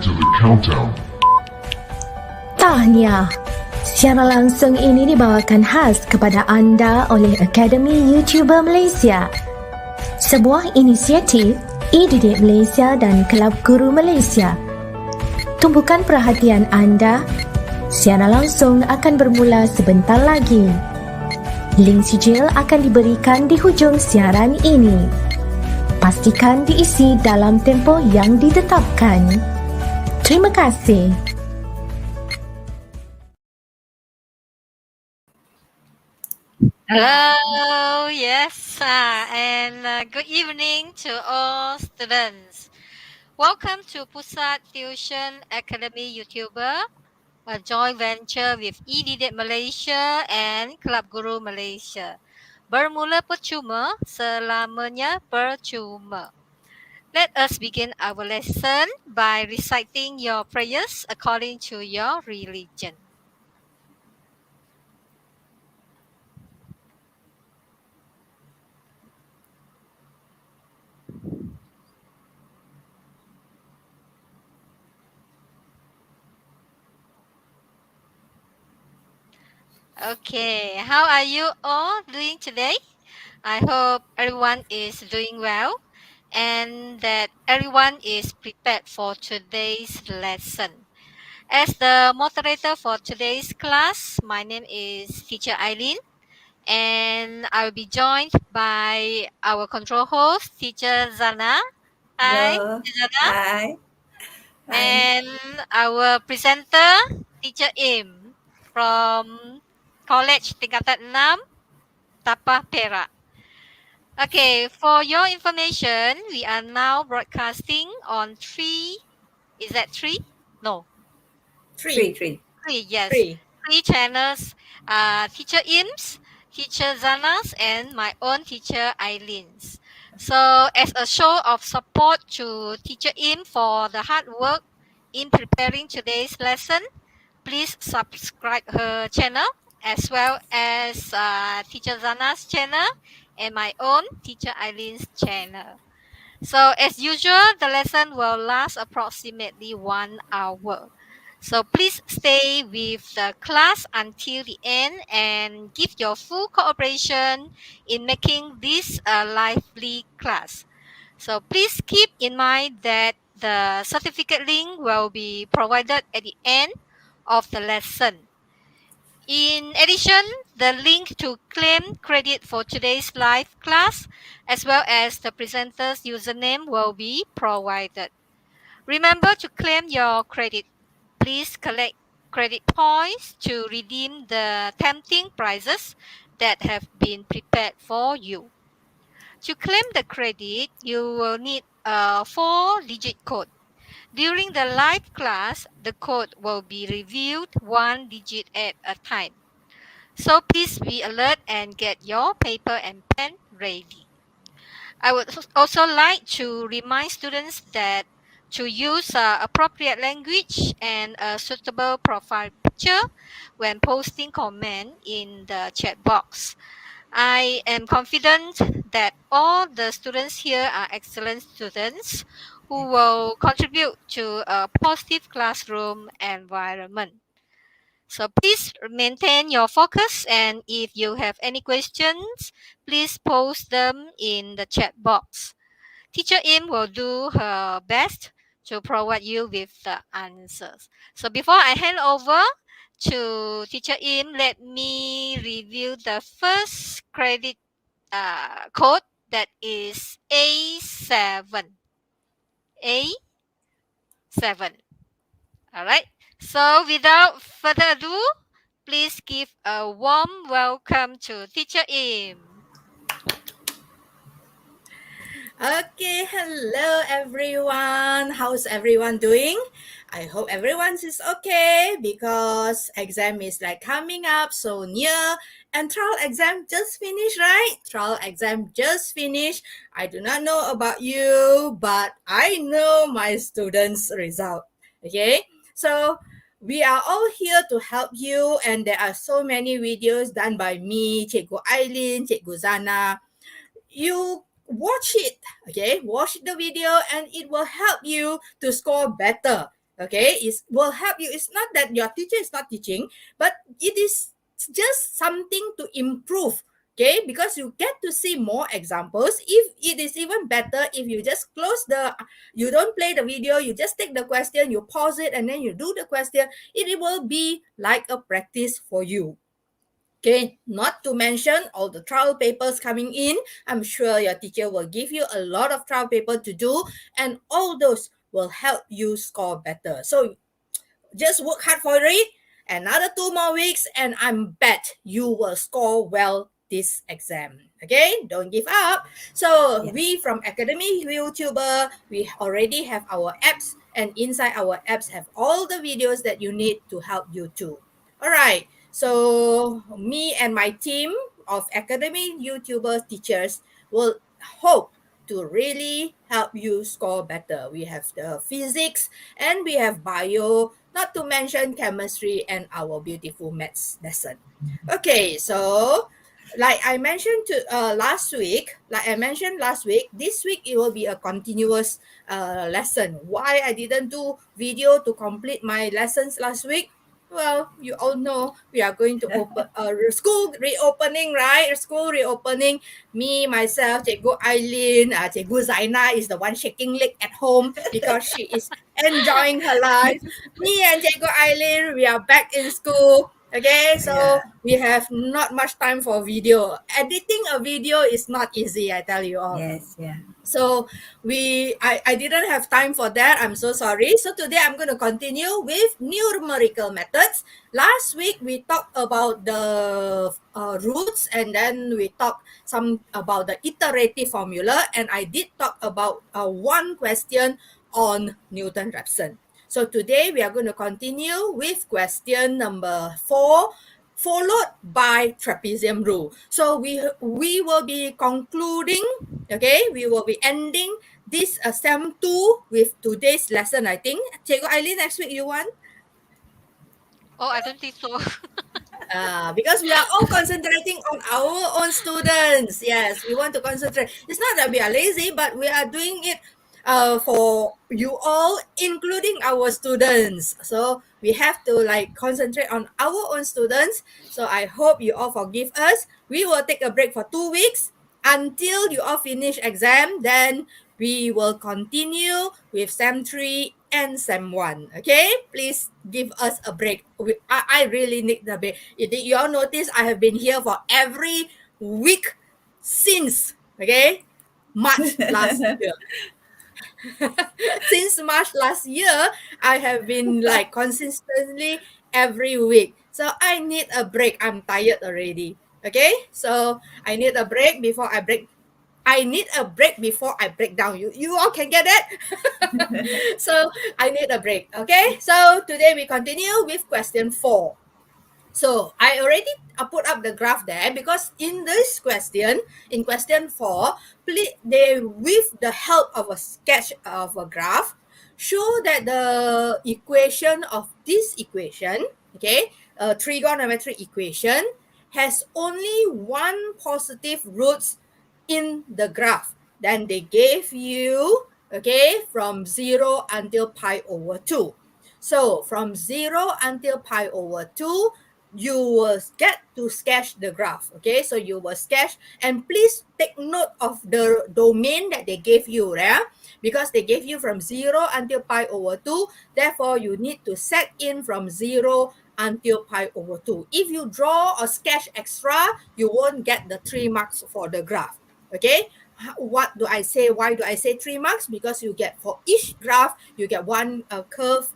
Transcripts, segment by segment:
to the countdown. Tahniah! Secara langsung ini dibawakan khas kepada anda oleh Akademi YouTuber Malaysia. Sebuah inisiatif e-didik Malaysia dan Kelab Guru Malaysia. Tumpukan perhatian anda. Secara langsung akan bermula sebentar lagi. Link sijil akan diberikan di hujung siaran ini. Pastikan diisi dalam tempoh yang ditetapkan. Terima kasih. Hello, yes, and good evening to all students. Welcome to Pusat Tuisyen Academy YouTuber, a joint venture with e-didik Malaysia and Kelab Guru Malaysia. Bermula percuma, selamanya percuma. Let us begin our lesson by reciting your prayers according to your religion. Okay, how are you all doing today? I hope everyone is doing well and that everyone is prepared for today's lesson. As the moderator for today's class, my name is Teacher Eileen and I will be joined by our control host, Teacher Zana. Hi, Hello. Teacher Zana. Hi. And our presenter, Teacher Im from College Tingkatan 6, Tapah Perak. Okay, for your information, we are now broadcasting on is that three? No. Three. Yes. Three channels, Teacher Im's, Teacher Zana's, and my own Teacher Eileen's. So as a show of support to Teacher Im for the hard work in preparing today's lesson, please subscribe her channel as well as Teacher Zana's channel and my own Teacher Eileen's channel. So as usual, the lesson will last approximately 1 hour. So please stay with the class until the end and give your full cooperation in making this a lively class. So please keep in mind that the certificate link will be provided at the end of the lesson. In addition, the link to claim credit for today's live class as well as the presenter's username will be provided. Remember to claim your credit. Please collect credit points to redeem the tempting prizes that have been prepared for you. To claim the credit, you will need a 4-digit code. During the live class, the code will be reviewed 1 digit at a time. So please be alert and get your paper and pen ready. I would also like to remind students that to use appropriate language and a suitable profile picture when posting comment in the chat box. I am confident that all the students here are excellent students who will contribute to a positive classroom environment. So please maintain your focus, and if you have any questions, please post them in the chat box. Teacher Im will do her best to provide you with the answers. So before I hand over to Teacher Im, let me review the first credit code, that is A7. A7. All right. So without further ado, please give a warm welcome to Teacher Im. Okay, hello everyone. How's everyone doing? I hope everyone is okay because exam is like coming up so near and trial exam just finished, right? Trial exam just finished. I do not know about you, but I know my students' result. Okay, so we are all here to help you, and there are so many videos done by me, Cikgu Eileen, Cikgu Zana. You watch it, okay? Watch the video and it will help you to score better, Okay, it will help you. It's not that your teacher is not teaching, but it is just something to improve. Okay, because you get to see more examples. If it is even better if you just you don't play the video, you just take the question, you pause it, and then you do the question. It will be like a practice for you. Okay, not to mention all the trial papers coming in. I'm sure your teacher will give you a lot of trial paper to do, and all those will help you score better. So just work hard for it. Another 2 more weeks, and I'm bet you will score well this exam. Okay, don't give up. So we from Academy YouTuber, we already have our apps, and inside our apps have all the videos that you need to help you too. All right. So me and my team of Academy YouTuber teachers will hope to really help you score better. We have the physics and we have bio, not to mention chemistry and our beautiful maths lesson. Okay, so like I mentioned last week, this week it will be a continuous lesson. Why I didn't do video to complete my lessons last week? Well, you all know we are going to open school reopening, right? School reopening. Me, myself, Cikgu Aileen, Cikgu Zaina is the one shaking leg at home because she is enjoying her life. Me and Cikgu Aileen, we are back in school. Okay, so we have not much time for video. Editing a video is not easy, I tell you all. Yes, yeah. So I didn't have time for that. I'm so sorry. So today I'm going to continue with numerical methods. Last week we talked about the roots, and then we talked some about the iterative formula, and I did talk about one question on Newton-Raphson. So today we are going to continue with question number 4, followed by Trapezium Rule. So we will be concluding, okay, we will be ending this SEM 2 with today's lesson, I think. Cikgu Aileen, next week you want? Oh, I don't think so. Because we are all concentrating on our own students. Yes, we want to concentrate. It's not that we are lazy, but we are doing it for you all, including our students. So we have to like concentrate on our own students. So I hope you all forgive us. We will take a break for 2 weeks until you all finish exam. Then we will continue with SEM 3 and SEM 1. Okay, please give us a break. I really need the break. You all notice I have been here for every week since March last year. Since March last year, I have been like consistently every week. So I need a break. I'm tired already. Okay, so I need a break before I break. I need a break before I break down. You all can get it? So I need a break. Okay, so today we continue with question 4. So I already put up the graph there because in this question, in question 4, with the help of a sketch of a graph, show that the equation of this equation, a trigonometric equation, has only one positive roots in the graph. Then they gave you, from 0 until pi over 2. So from 0 until pi over 2, you will get to sketch the graph. Okay, so you will sketch, and please take note of the domain that they gave you, because they gave you from 0 until pi over 2. Therefore, you need to set in from 0 until pi over 2. If you draw or sketch extra, you won't get the 3 marks for the graph. Okay, what do I say? Why do I say 3 marks? Because you get, for each graph, you get one curve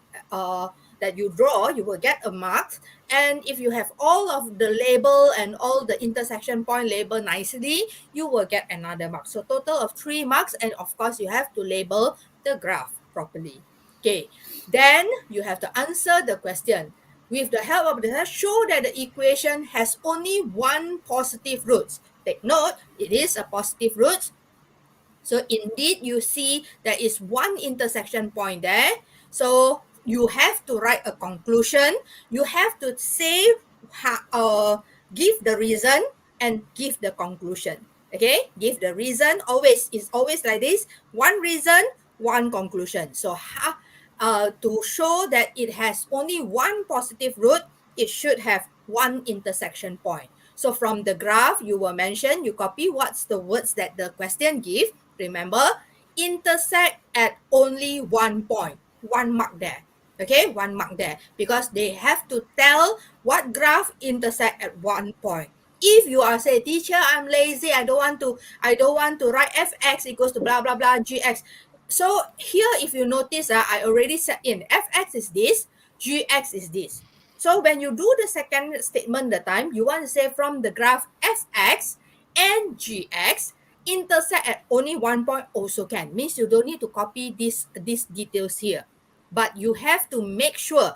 that you draw, you will get a mark. And if you have all of the label and all the intersection point label nicely, you will get another mark. So total of 3 marks, and of course you have to label the graph properly. Okay, then you have to answer the question. With the help of the test, show that the equation has only one positive root. Take note, it is a positive root. So indeed, you see there is one intersection point there. So you have to write a conclusion. You have to say, give the reason and give the conclusion. Okay, give the reason. It's always like this: one reason, one conclusion. So to show that it has only one positive root, it should have one intersection point. So from the graph, you will mention, you copy what's the words that the question give. Remember, intersect at only one point, one mark there. Okay, one mark there, because they have to tell what graph intersect at one point. If you are say, teacher, I'm lazy, I don't want to write fx equals to blah blah blah gx. So here, if you notice, I already set in fx is this, gx is this. So when you do the second statement the time, you want to say from the graph fx and gx intersect at only one point also can. Means you don't need to copy these details here. But you have to make sure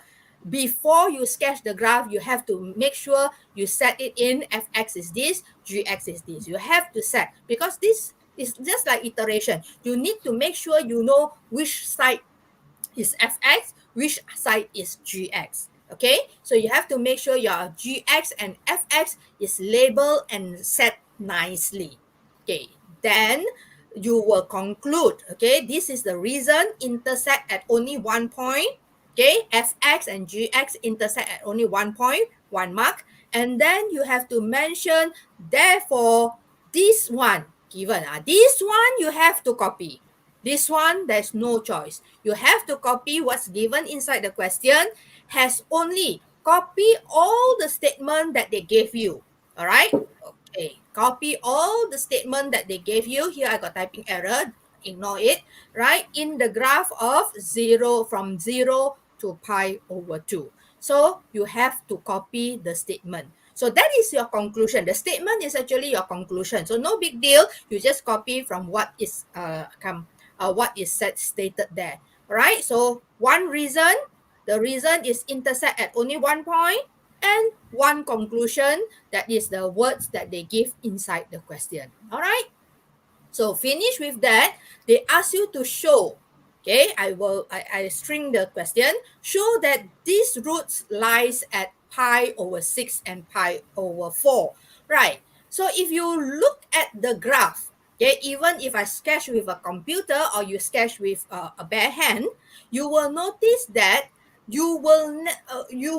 before you sketch the graph, you have to make sure you set it in fx is this, gx is this. You have to set, because this is just like iteration. You need to make sure you know which side is fx, which side is gx. Okay, so you have to make sure your gx and fx is labeled and set nicely. Okay, then you will conclude, okay, this is the reason intersect at only one point. Okay, fx and gx intersect at only one point, one mark, and then you have to mention, therefore, this one given, this one you have to copy. This one, there's no choice. You have to copy what's given inside the question, has only copy all the statement that they gave you. All right? Okay. Copy all the statement that they gave you. Here I got typing error. Ignore it. Right? In the graph of 0 from 0 to pi over 2. So you have to copy the statement. So that is your conclusion. The statement is actually your conclusion. So no big deal. You just copy from what is stated there. All right. So one reason, the reason is intersect at only one point, and one conclusion, that is the words that they give inside the question. All right. So finish with that. They ask you to show. Okay, I string the question. Show that these roots lies at pi over 6 and pi over 4. Right. So if you look at the graph, okay, even if I sketch with a computer or you sketch with a bare hand, you will notice that you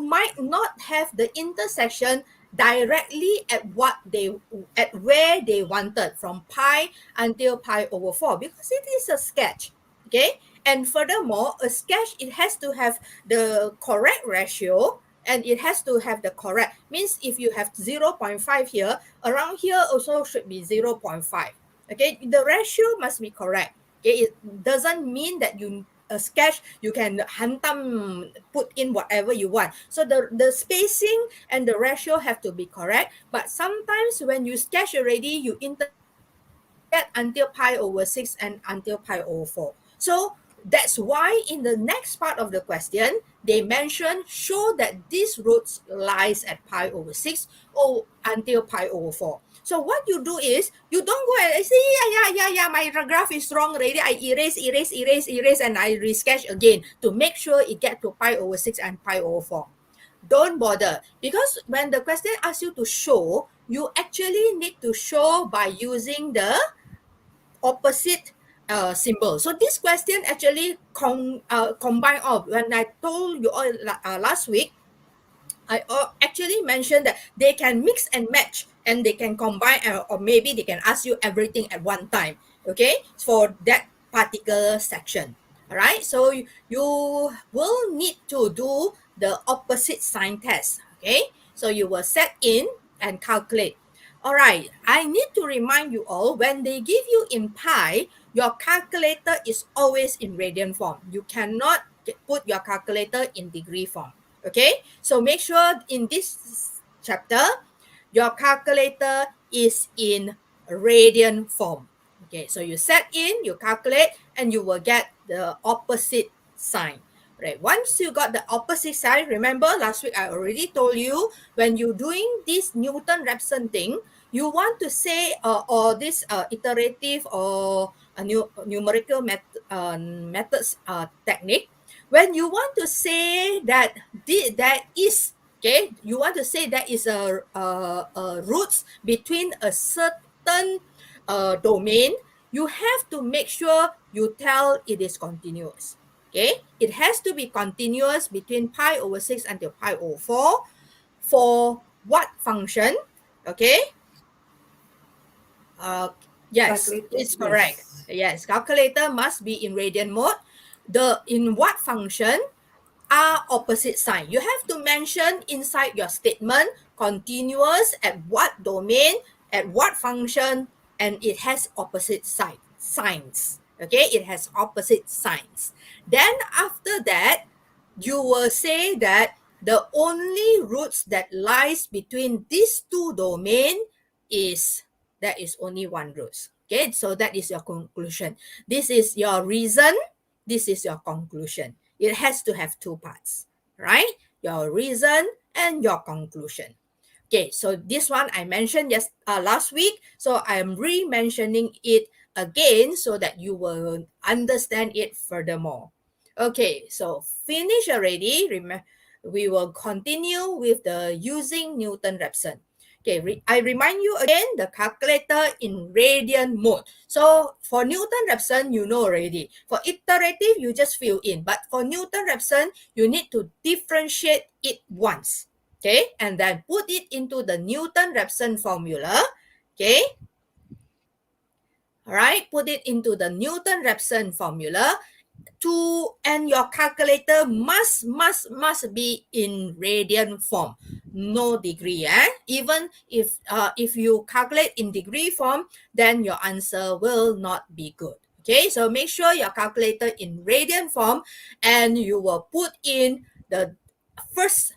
might not have the intersection directly at where they wanted, from pi until pi over 4, because it is a sketch. Okay, and furthermore, a sketch, it has to have the correct ratio, and it has to have the correct, means if you have 0.5 here, around here also should be 0.5. Okay, the ratio must be correct. Okay, it doesn't mean that a sketch you can hantam put in whatever you want. So the spacing and the ratio have to be correct. But sometimes when you sketch already, you get until pi over 6 and until pi over 4. So that's why in the next part of the question, they mention, show that these roots lies at pi over 6 or until pi over 4. So what you do is, you don't go and say, yeah, my graph is wrong already. I erase, and I resketch again to make sure it get to pi over 6 and pi over 4. Don't bother, because when the question asks you to show, you actually need to show by using the opposite symbol. So this question actually combine all. When I told you all last week, I actually mentioned that they can mix and match, and they can combine, or maybe they can ask you everything at one time, okay, for that particular section. All right, so you will need to do the opposite sign test. Okay, so you will set in and calculate. All right, I need to remind you all, when they give you in pi, your calculator is always in radian form. You cannot put your calculator in degree form. Okay, so make sure in this chapter, your calculator is in radian form. Okay, so you set in, you calculate, and you will get the opposite sign. Right, once you got the opposite sign, remember last week I already told you, when you're doing this Newton-Raphson thing, you want to say, or this iterative or a numerical methods technique, when you want to say that that is, okay, you want to say that is a roots between a certain domain, you have to make sure you tell it is continuous. Okay, it has to be continuous between pi over 6 until pi over 4 for what function? Okay, yes, Calculated, it's correct. yes. Yes, calculator must be in radian mode. In what function are opposite sign. You have to mention inside your statement continuous at what domain, at what function, and it has opposite signs. Okay, it has opposite signs. Then after that, you will say that the only roots that lies between these two domain is there is only one root. Okay, so that is your conclusion. This is your reason. This is your conclusion. It has to have two parts, right? Your reason and your conclusion. Okay, so this one I mentioned last week, so I'm re-mentioning it again so that you will understand it furthermore. Okay, so finish already. We will continue with the using Newton-Raphson. Okay, I remind you again, the calculator in radian mode. So for Newton-Raphson, you know already. For iterative, you just fill in. But for Newton-Raphson, you need to differentiate it once. Okay, and then put it into the Newton-Raphson formula. Okay, all right, put it into the Newton-Raphson formula. And your calculator must be in radian form, no degree. Even if you calculate in degree form, then your answer will not be good. Okay, so make sure your calculator in radian form, and you will put in the first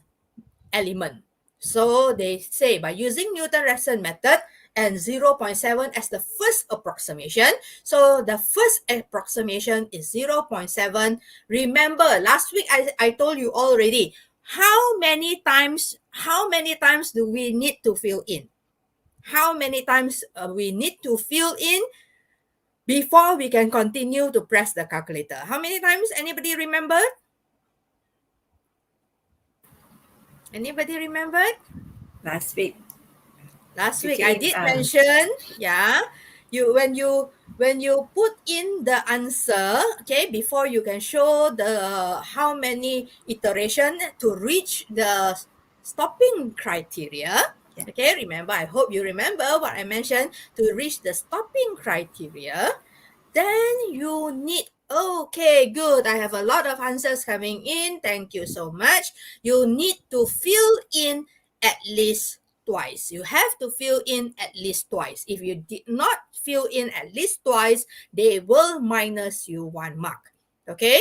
element. So they say by using Newton-Raphson method and 0.7 as the first approximation. So the first approximation is 0.7. Remember, last week I told you already, how many times do we need to fill in? How many times we need to fill in before we can continue to press the calculator? How many times? Anybody remember? Anybody remember? Last week. Last week Teacher I in, did mention, when you put in the answer, okay, before you can show the how many iteration to reach the stopping criteria. Yeah. Okay, remember, I hope you remember what I mentioned to reach the stopping criteria. Then you need, okay, good. I have a lot of answers coming in. Thank you so much. You need to fill in at least twice. You have to fill in at least twice. If you did not fill in at least twice, they will minus you 1 mark. Okay?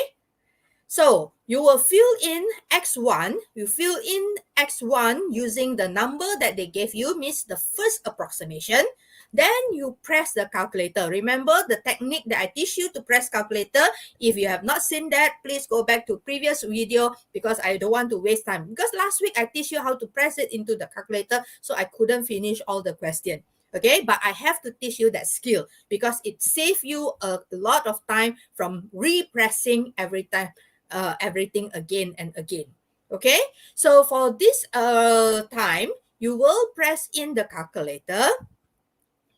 So you will fill in x1. You fill in x1 using the number that they gave you, means the first approximation. Then you press the calculator. Remember the technique that I teach you to press calculator. If you have not seen that, please go back to previous video because I don't want to waste time. Because last week I teach you how to press it into the calculator, so I couldn't finish all the question. Okay, but I have to teach you that skill because it saves you a lot of time from repressing every time. Everything again and again. Okay, so for this time, you will press in the calculator.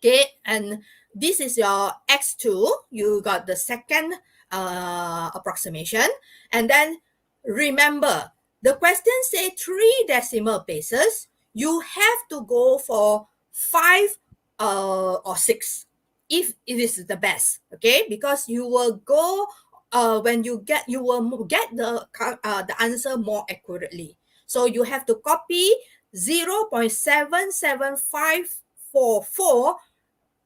Okay, and this is your x2. You got the second approximation. And then remember, the question say 3 decimal places. You have to go for 5 or 6 if it is the best. Okay, because you will go you will get the answer more accurately. So you have to copy 0.77544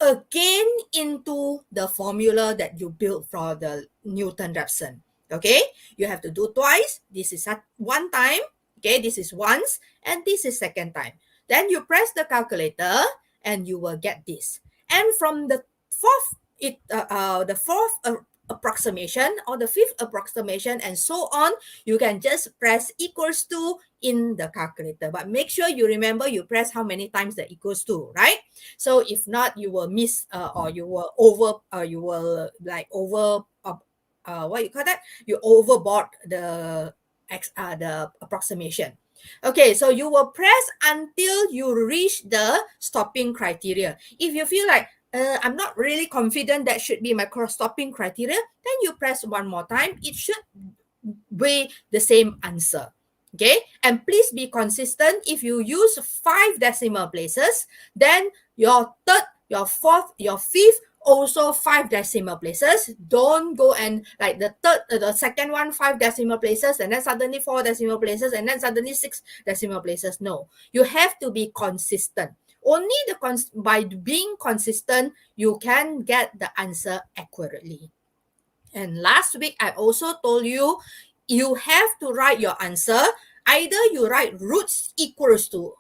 again into the formula that you built for the Newton-Raphson. Okay, you have to do twice. This is at one time. Okay, this is once, and this is second time. Then you press the calculator, and you will get this. And from the fourth approximation or the fifth approximation and so on, you can just press equals to in the calculator. But make sure you remember you press how many times the equals to, right? So if not, you will miss or you will what you call that? You overboard the approximation. Okay, so you will press until you reach the stopping criteria. If you feel like I'm not really confident that should be my cross-stopping criteria, then you press one more time. It should be the same answer. Okay, and please be consistent. If you use 5 decimal places, then your third, your fourth, your fifth, also 5 decimal places. Don't go and like the second one 5 decimal places, and then suddenly 4 decimal places, and then suddenly 6 decimal places. No, you have to be consistent. Only by being consistent, you can get the answer accurately. And last week, I also told you, you have to write your answer. Either you write roots equals to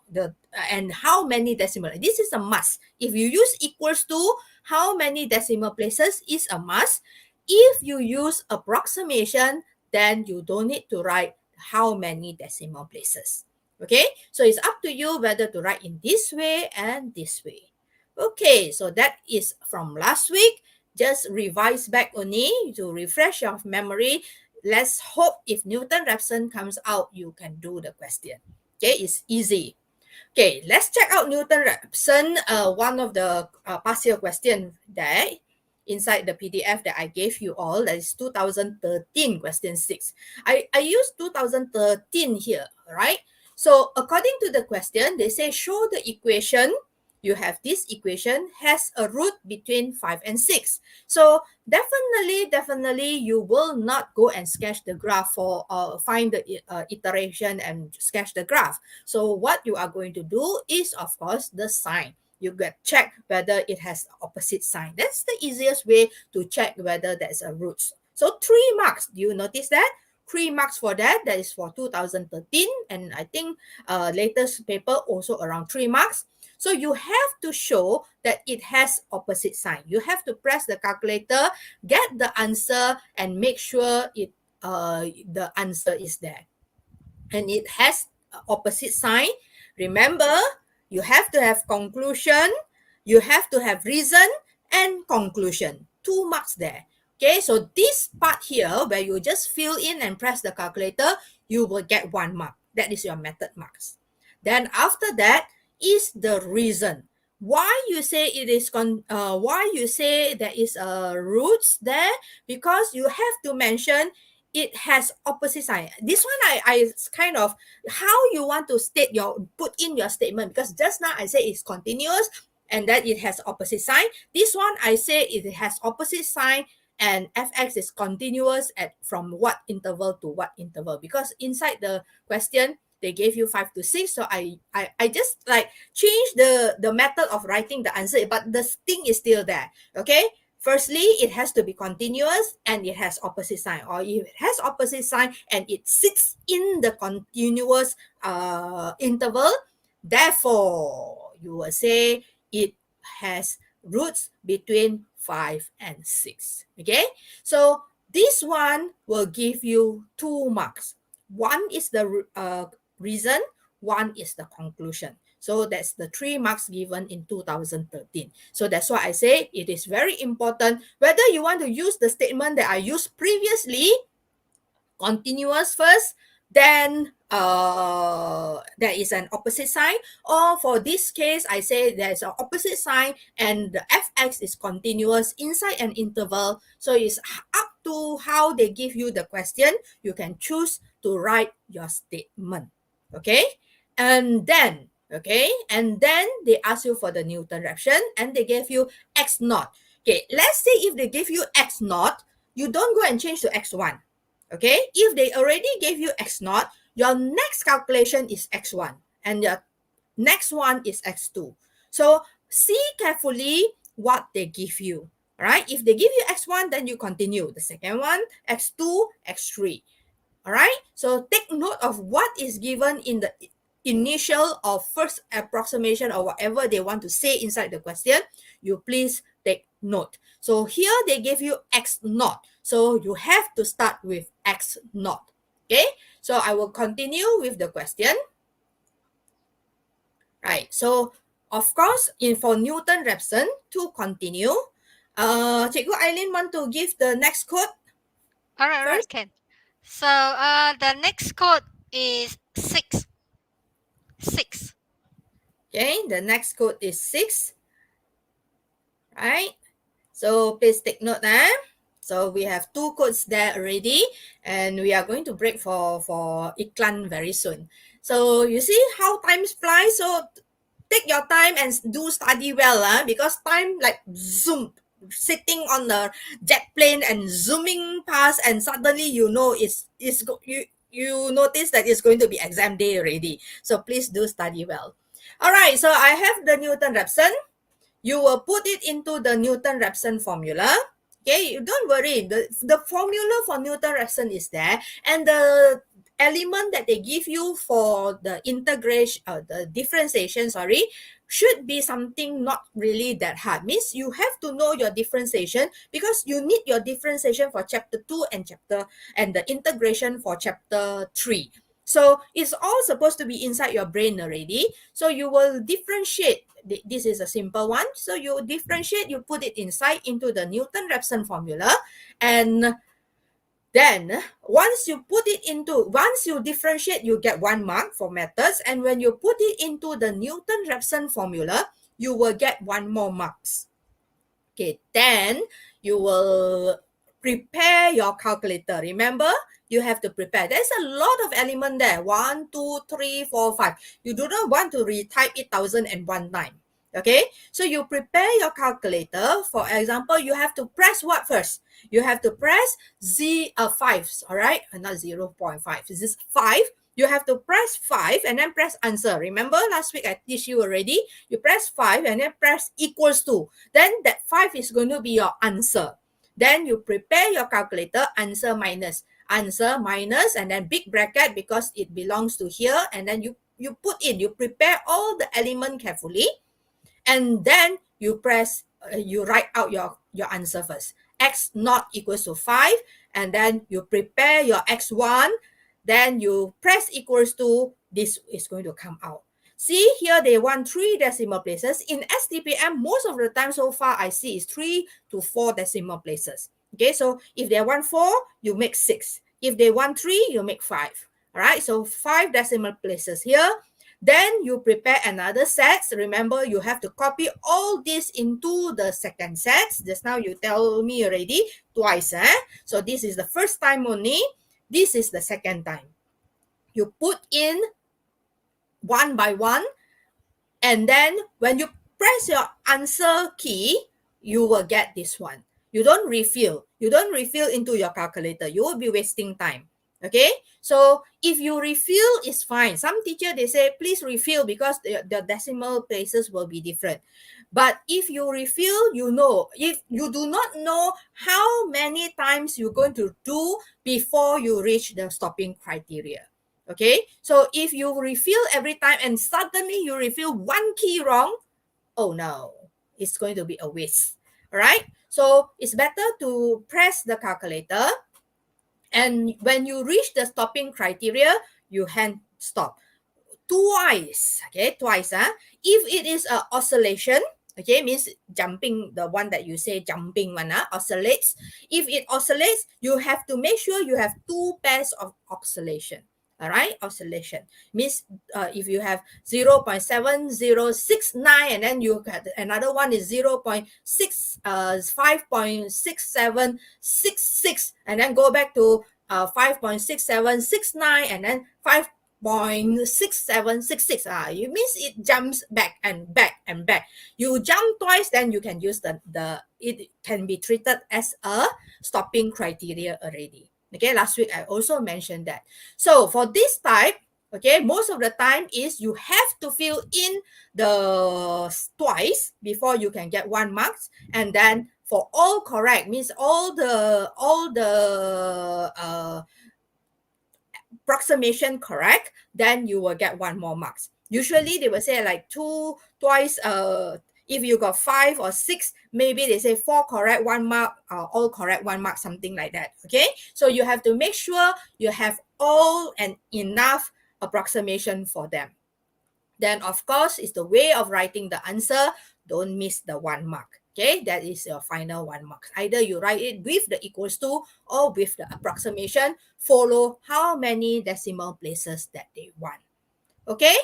and how many decimal. This is a must. If you use equals to, how many decimal places is a must. If you use approximation, then you don't need to write how many decimal places. Okay, so it's up to you whether to write in this way and this way. Okay, so that is from last week. Just revise back only to refresh your memory. Let's hope if Newton-Raphson comes out, you can do the question. Okay, it's easy. Okay, let's check out Newton-Raphson, one of the past year question there inside the PDF that I gave you all. That is 2013 question 6. I used 2013 here, right? So according to the question, they say show the equation. You have this equation has a root between 5 and 6. So definitely you will not go and sketch the graph for find the iteration and sketch the graph. So what you are going to do is, of course, the sign. You get check whether it has opposite sign. That's the easiest way to check whether there's a root. So 3 marks. Do you notice that? 3 marks for that. That is for 2013. And I think latest paper also around 3 marks. So you have to show that it has opposite sign. You have to press the calculator, get the answer, and make sure the answer is there. And it has opposite sign. Remember, you have to have conclusion, you have to have reason, and conclusion. 2 marks there. Okay, so this part here, where you just fill in and press the calculator, you will get 1 mark. That is your method marks. Then after that is the reason. Why you say it is why you say there is a roots there? Because you have to mention it has opposite sign. This one I kind of how you want to put in your statement, because just now I say it's continuous and that it has opposite sign. This one I say it has opposite sign and fx is continuous at from what interval to what interval, because inside the question they gave you 5 to 6. So I just like change the method of writing the answer, but the thing is still there. Okay. Firstly, it has to be continuous and it has opposite sign, or if it has opposite sign and it sits in the continuous interval, therefore you will say it has roots between 5 and 6. Okay, so this one will give you 2 marks. One is the reason, one is the conclusion. So that's the 3 marks given in 2013. So that's why I say it is very important whether you want to use the statement that I used previously, continuous first, then there is an opposite sign, or for this case I say there's an opposite sign and the fx is continuous inside an interval. So it's up to how they give you the question. You can choose to write your statement. Okay, and then they ask you for the Newton-Raphson and they gave you x naught. Okay, let's say if they give you x naught, you don't go and change to x1. Okay, if they already gave you x naught, your next calculation is x1 and your next one is x2. So see carefully what they give you. All right, if they give you x1, then you continue the second one, x2, x3. All right, so take note of what is given in the initial or first approximation or whatever they want to say inside the question. You please take note. So here they gave you x naught. So you have to start with x naught. Okay, so I will continue with the question. Right, so of course, for Newton-Raphson to continue, Cikgu Aileen want to give the next code? All right, Ken. So the next code is 6. 6. Okay, the next code is 6. right? So please take note. So we have 2 codes there already, and we are going to break for iklan very soon. So you see how time flies. So take your time and do study well, because time like zoom, sitting on the jet plane and zooming past, and suddenly you know you notice that it's going to be exam day already. So please do study well. All right, so I have the Newton-Raphson. You will put it into the Newton-Raphson formula. Okay, you don't worry. The formula for Newton-Raphson is there, and the element that they give you for the integration, the differentiation, should be something not really that hard. Means you have to know your differentiation, because you need your differentiation for chapter 2 and the integration for chapter 3. So it's all supposed to be inside your brain already. So you will differentiate. This is a simple one. So you differentiate, you put it inside into the Newton-Raphson formula. And then once you differentiate, you get 1 mark for methods. And when you put it into the Newton-Raphson formula, you will get 1 more marks. Okay, then you will prepare your calculator. Remember, you have to prepare. There's a lot of element there. 1, 2, 3, 4, 5. You do not want to retype it 1,001 times. Okay, so you prepare your calculator. For example, you have to press what first? You have to press 5, all right? Not 0.5. This is 5. You have to press 5 and then press answer. Remember, last week I teach you already. You press 5 and then press equals to. Then that 5 is going to be your answer. Then you prepare your calculator, answer minus, and then big bracket because it belongs to here. And then you put in, you prepare all the element carefully. And then you write out your answer first. X not equals to 5. And then you prepare your X1. Then you press equals to, this is going to come out. See, here they want 3 decimal places. In Stpm, most of the time so far I see is 3 to 4 decimal places. Okay, so if they want 4, you make 6. If they want 3, you make 5. All right, so 5 decimal places here. Then you prepare another set. Remember, you have to copy all this into the second set. Just now you tell me already twice. So this is the first time only. This is the second time. You put in one by one, and then when you press your answer key, you will get this one. You don't refill. You don't refill into your calculator. You will be wasting time. Okay, so if you refill, it's fine. Some teacher, they say, please refill because the decimal places will be different. But if you refill, you know, if you do not know how many times you're going to do before you reach the stopping criteria. Okay, so if you refill every time and suddenly you refill one key wrong, oh no, it's going to be a waste. All right, so it's better to press the calculator. And when you reach the stopping criteria, you hand stop twice. Okay, twice. If it is an oscillation, okay, means jumping, the one that you say jumping one, oscillates. If it oscillates, you have to make sure you have 2 pairs of oscillation. All right, oscillation means if you have 0.7069 and then you have another one is 5.6766 and then go back to 5.6769 and then 5.6766. It means it jumps back and back and back. You jump twice, then you can use it can be treated as a stopping criteria already. Okay, last week I also mentioned that. So for this type, okay, most of the time is you have to fill in the twice before you can get 1 marks. And then for all correct, means all the approximation correct, then you will get 1 more marks. Usually they will say like twice, if you got 5 or 6, maybe they say 4 correct, 1 mark, all correct, 1 mark, something like that. Okay, so you have to make sure you have all and enough approximation for them. Then of course, it's the way of writing the answer. Don't miss the 1 mark. Okay, that is your final 1 mark. Either you write it with the equals to or with the approximation. Follow how many decimal places that they want. Okay,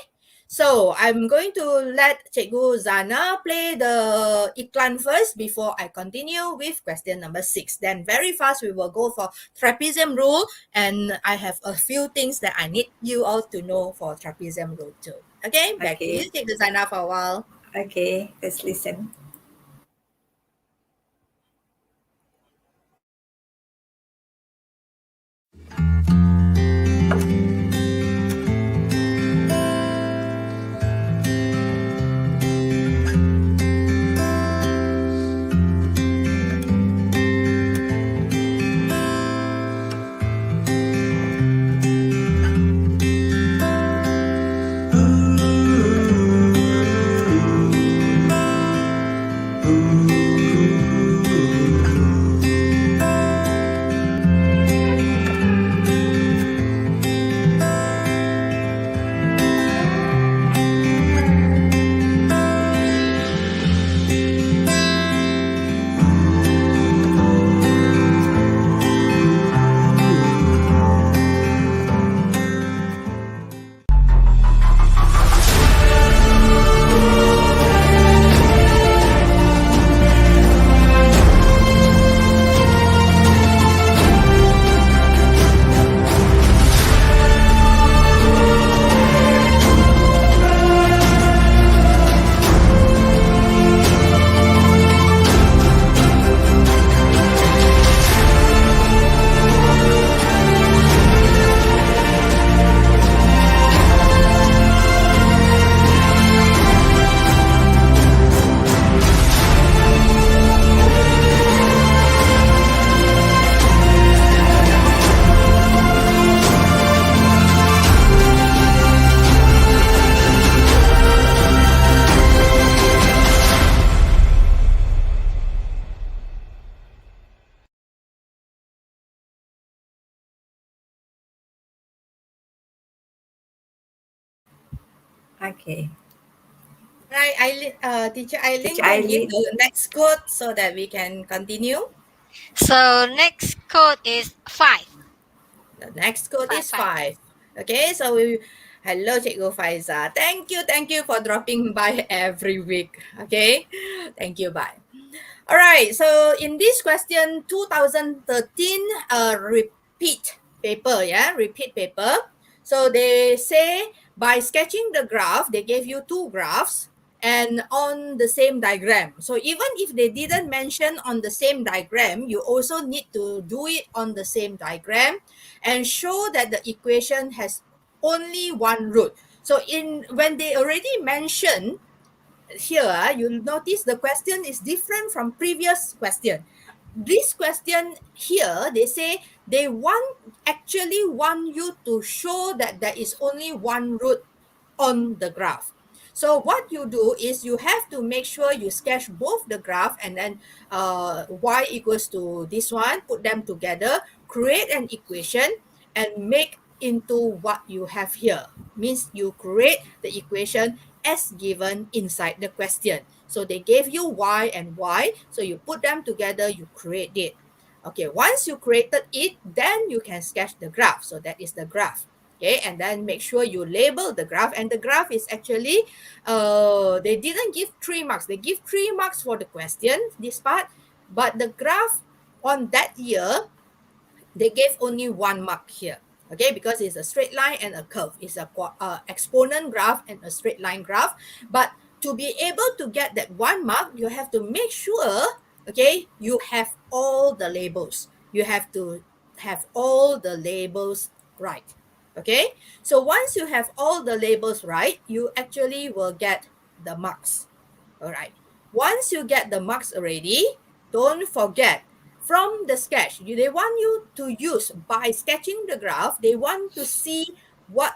So I'm going to let Cikgu Zana play the iklan first before I continue with question number 6. Then very fast we will go for Trapezium Rule, and I have a few things that I need you all to know for Trapezium Rule too. Okay, back to you, Cikgu Zana, for a while. Okay, let's listen. Okay. Right, Teacher Eileen, Teacher can give Eileen. the next quote so that we can continue. So next code is 5. The next quote is Five. 5. Okay, so hello Cikgu Faiza. Thank you for dropping by every week. Okay, thank you, bye. All right, so in this question, 2013 repeat paper, repeat paper. So they say by sketching the graph, they gave you 2 graphs and on the same diagram. So even if they didn't mention on the same diagram, you also need to do it on the same diagram and show that the equation has only one root. So when they already mentioned here, you'll notice the question is different from previous question. This question here, they say they actually want you to show that there is only one root on the graph. So what you do is you have to make sure you sketch both the graph and then y equals to this one, put them together, create an equation and make into what you have here. Means you create the equation as given inside the question. So they gave you y and y, so you put them together, you create it. Okay, once you created it, then you can sketch the graph. So that is the graph. Okay, and then make sure you label the graph, and the graph is actually they didn't give 3 marks. They give 3 marks for the question, this part, but the graph on that year, they gave only 1 mark here. Okay, because it's a straight line and a curve. It's a exponent graph and a straight line graph. But to be able to get that 1 mark, you have to make sure, okay, you have all the labels. You have to have all the labels right. Okay, so once you have all the labels right, you actually will get the marks. All right, once you get the marks already, don't forget from the sketch, they want you to use, by sketching the graph, they want to see where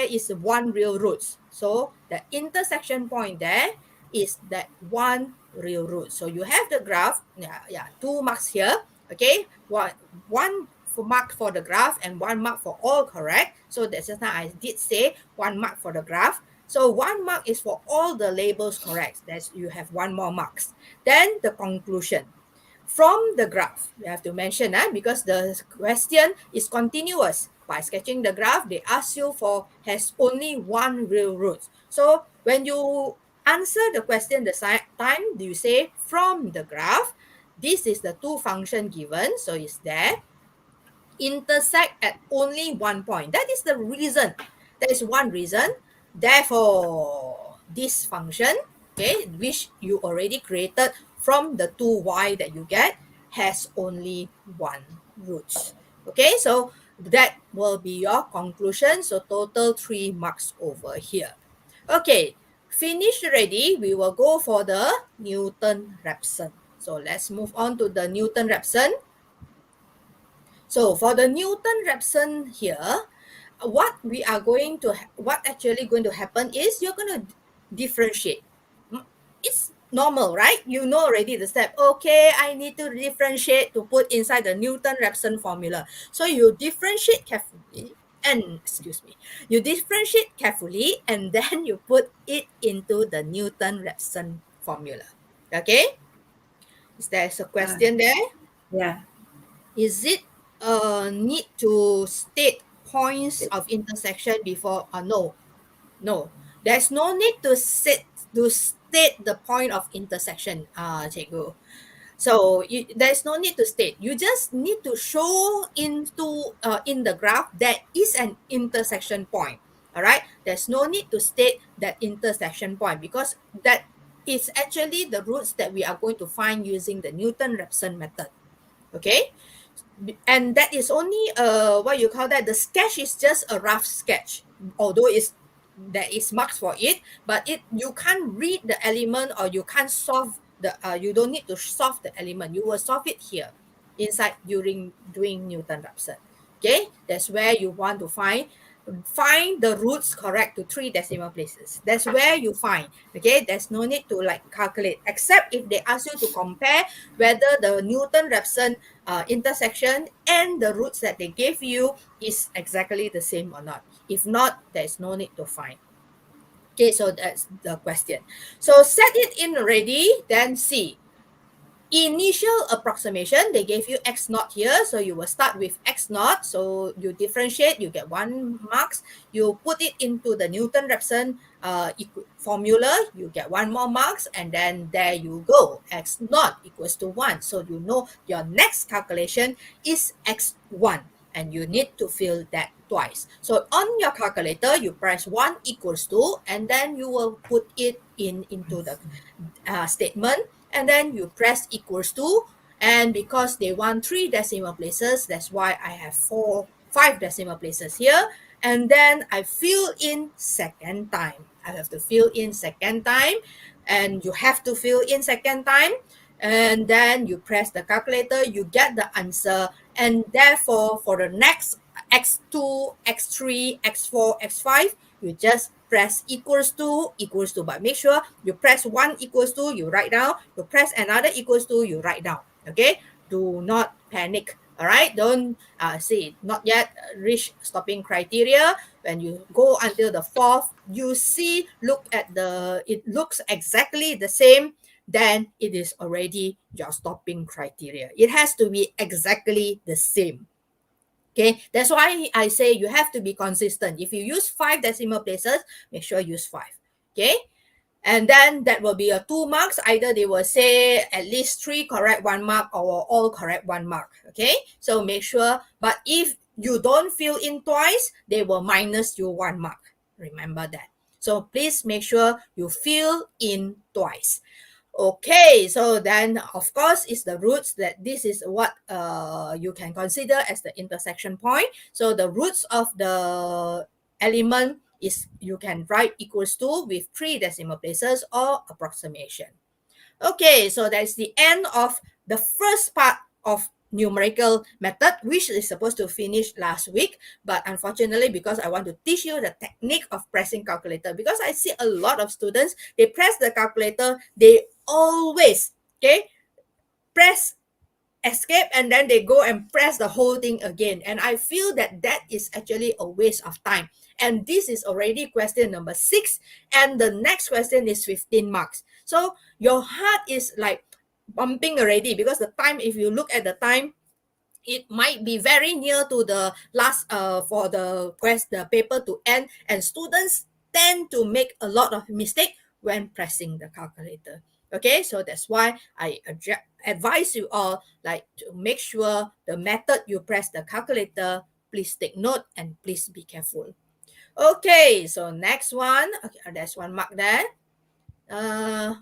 is the one real roots. So the intersection point there is that one real root. So you have the graph, 2 marks here. Okay, one for mark for the graph and 1 mark for all correct. So that's just now I did say 1 mark for the graph. So 1 mark is for all the labels correct. That's you have 1 more marks. Then the conclusion. From the graph, you have to mention because the question is continuous. by sketching the graph, they ask you for has only one real root. So when you answer the question the time, you say from the graph, this is the two function given, so it's there, intersect at only one point. That is the reason. That is one reason. Therefore, this function, okay, which you already created from the 2y that you get, has only one root. Okay, so that will be your conclusion. So total 3 marks over here. Okay, finished already. We will go for the Newton-Raphson. So let's move on to the Newton-Raphson. So for the Newton-Raphson here, what actually going to happen is you're going to differentiate. It's normal, right? You know already the step. Okay, I need to differentiate to put inside the Newton-Raphson formula. So you differentiate carefully you differentiate carefully and then you put it into the Newton-Raphson formula. Okay? Is there a question there? Yeah. Is it need to state points of intersection before? No. There's no need to state the point of intersection, cikgu. So there's no need to state. You just need to show in the graph that is an intersection point. All right. There's no need to state that intersection point because that is actually the roots that we are going to find using the Newton-Raphson method. Okay. And that is only the sketch is just a rough sketch, although there is marks for it, but you can't read the element or you can't solve you don't need to solve the element. You will solve it here inside during doing Newton-Raphson. Okay, that's where you want to find the roots correct to 3 decimal places. That's where you find. Okay, there's no need to calculate, except if they ask you to compare whether the Newton-Raphson intersection and the roots that they gave you is exactly the same or not. If not, there's no need to find. Okay, so that's the question. So set it in already, then see. Initial approximation, they gave you x naught here, so you will start with x naught. So you differentiate, you get 1 marks. You put it into the Newton-Raphson formula, you get 1 more marks, and then there you go. X naught equals to 1. So you know your next calculation is x1, and you need to fill that twice. So on your calculator, you press 1 equals to, and then you will put it into the statement. And then you press equals to, and because they want 3 decimal places, that's why I have 5 decimal places here. And then I fill in second time. I have to fill in second time, and you have to fill in second time. And then you press the calculator, you get the answer. And therefore, for the next x2, x3, x4, x5, you just press equals to, but make sure you press 1 equals to, you write down. You press another equals to, you write down. Okay? Do not panic. All right? Don't not yet reach stopping criteria. When you go until the 4th, you see, it looks exactly the same, then it is already your stopping criteria. It has to be exactly the same. Okay, that's why I say you have to be consistent. If you use 5 decimal places, make sure you use 5. Okay, and then that will be a 2 marks. Either they will say at least 3 correct 1 mark or all correct 1 mark. Okay, so make sure. But if you don't fill in twice, they will minus you 1 mark. Remember that. So please make sure you fill in twice. Okay, so then of course is the roots, that this is what you can consider as the intersection point. So the roots of the element is, you can write equals to with 3 decimal places or approximation. Okay, so that's the end of the first part of numerical method, which is supposed to finish last week, but unfortunately, because I want to teach you the technique of pressing calculator, because I see a lot of students, they press the calculator, they always press escape and then they go and press the whole thing again, and I feel that that is actually a waste of time. And this is already question number 6, and the next question is 15 marks. So your heart is like bumping already, because the time, if you look at the time, it might be very near to the last for the paper to end, and students tend to make a lot of mistake when pressing the calculator. Okay, so that's why I advise you all, like, to make sure the method you press the calculator, please take note and please be careful. Okay, so next one. Okay, there's one mark there.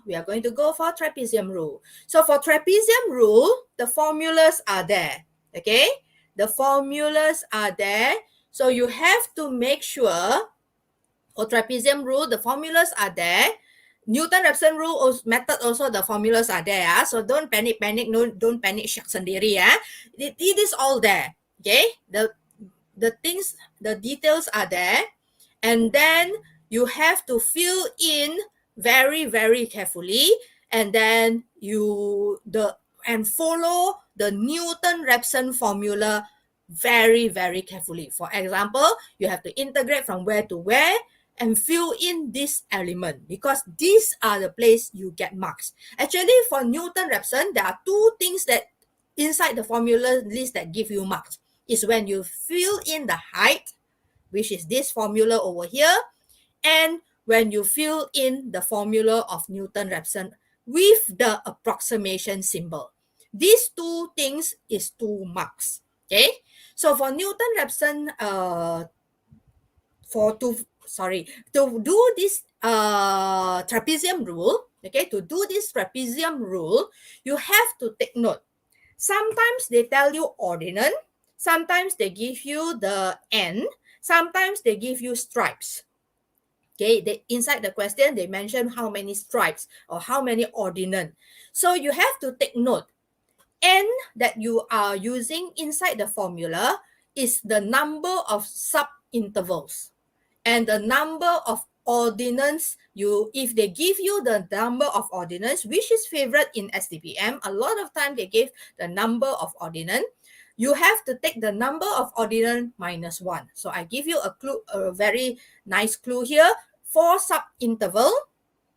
We are going to go for trapezium rule. So for trapezium rule, the formulas are there. Okay, the formulas are there. So you have to make sure for trapezium rule, the formulas are there. Newton-Raphson rule method also, the formulas are there. So don't panic. No, don't panic syak sendiri. It is all there. Okay, the things, the details are there, and then you have to fill in very, very carefully, and then and follow the Newton-Raphson formula very, very carefully. For example, you have to integrate from where to where and fill in this element, because these are the place you get marks. Actually, for Newton-Raphson, there are two things that inside the formula list that give you marks. Is when you fill in the height, which is this formula over here, and when you fill in the formula of Newton-Raphson with the approximation symbol. These two things is 2 marks. Okay, so for Newton-Raphson, to do this trapezium rule, okay, to do this trapezium rule, you have to take note. Sometimes they tell you ordinate, sometimes they give you the n, sometimes they give you stripes. Okay, inside the question, they mention how many stripes or how many ordinate. So you have to take note. N that you are using inside the formula is the number of sub-intervals. And the number of ordinance, if they give you the number of ordinance, which is favorite in Stpm, a lot of time they give the number of ordinance, you have to take the number of ordinance minus 1. So I give you a clue, a very nice clue here. 4 sub-interval,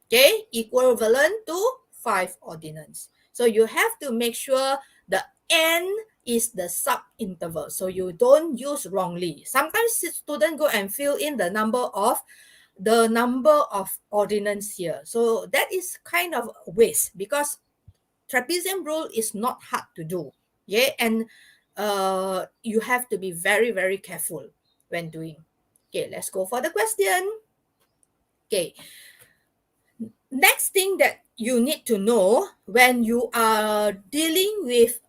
okay, equivalent to 5 ordinance. So you have to make sure the n is the sub-interval, so you don't use wrongly. Sometimes students go and fill in the number of ordinance here. So that is kind of a waste, because trapezium rule is not hard to do. Yeah, and you have to be very, very careful when doing. Okay, let's go for the question. Okay. Next thing that you need to know when you are dealing with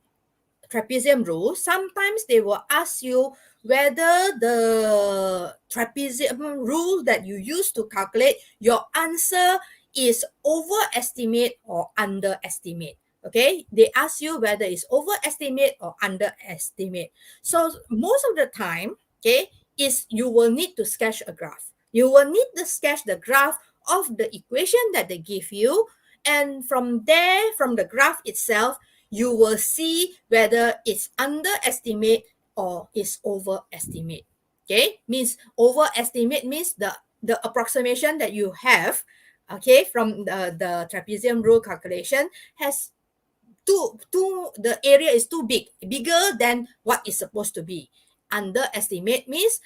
trapezium rule, sometimes they will ask you whether the trapezium rule that you use to calculate your answer is overestimate or underestimate. Okay, they ask you whether it's overestimate or underestimate. So most of the time, okay, is you will need to sketch a graph. You will need to sketch the graph of the equation that they give you, and from there, from the graph itself, you will see whether it's underestimate or is overestimate. Okay, means overestimate means the approximation that you have, okay, from the trapezium rule calculation has the area is too bigger than what is supposed to be. Underestimate means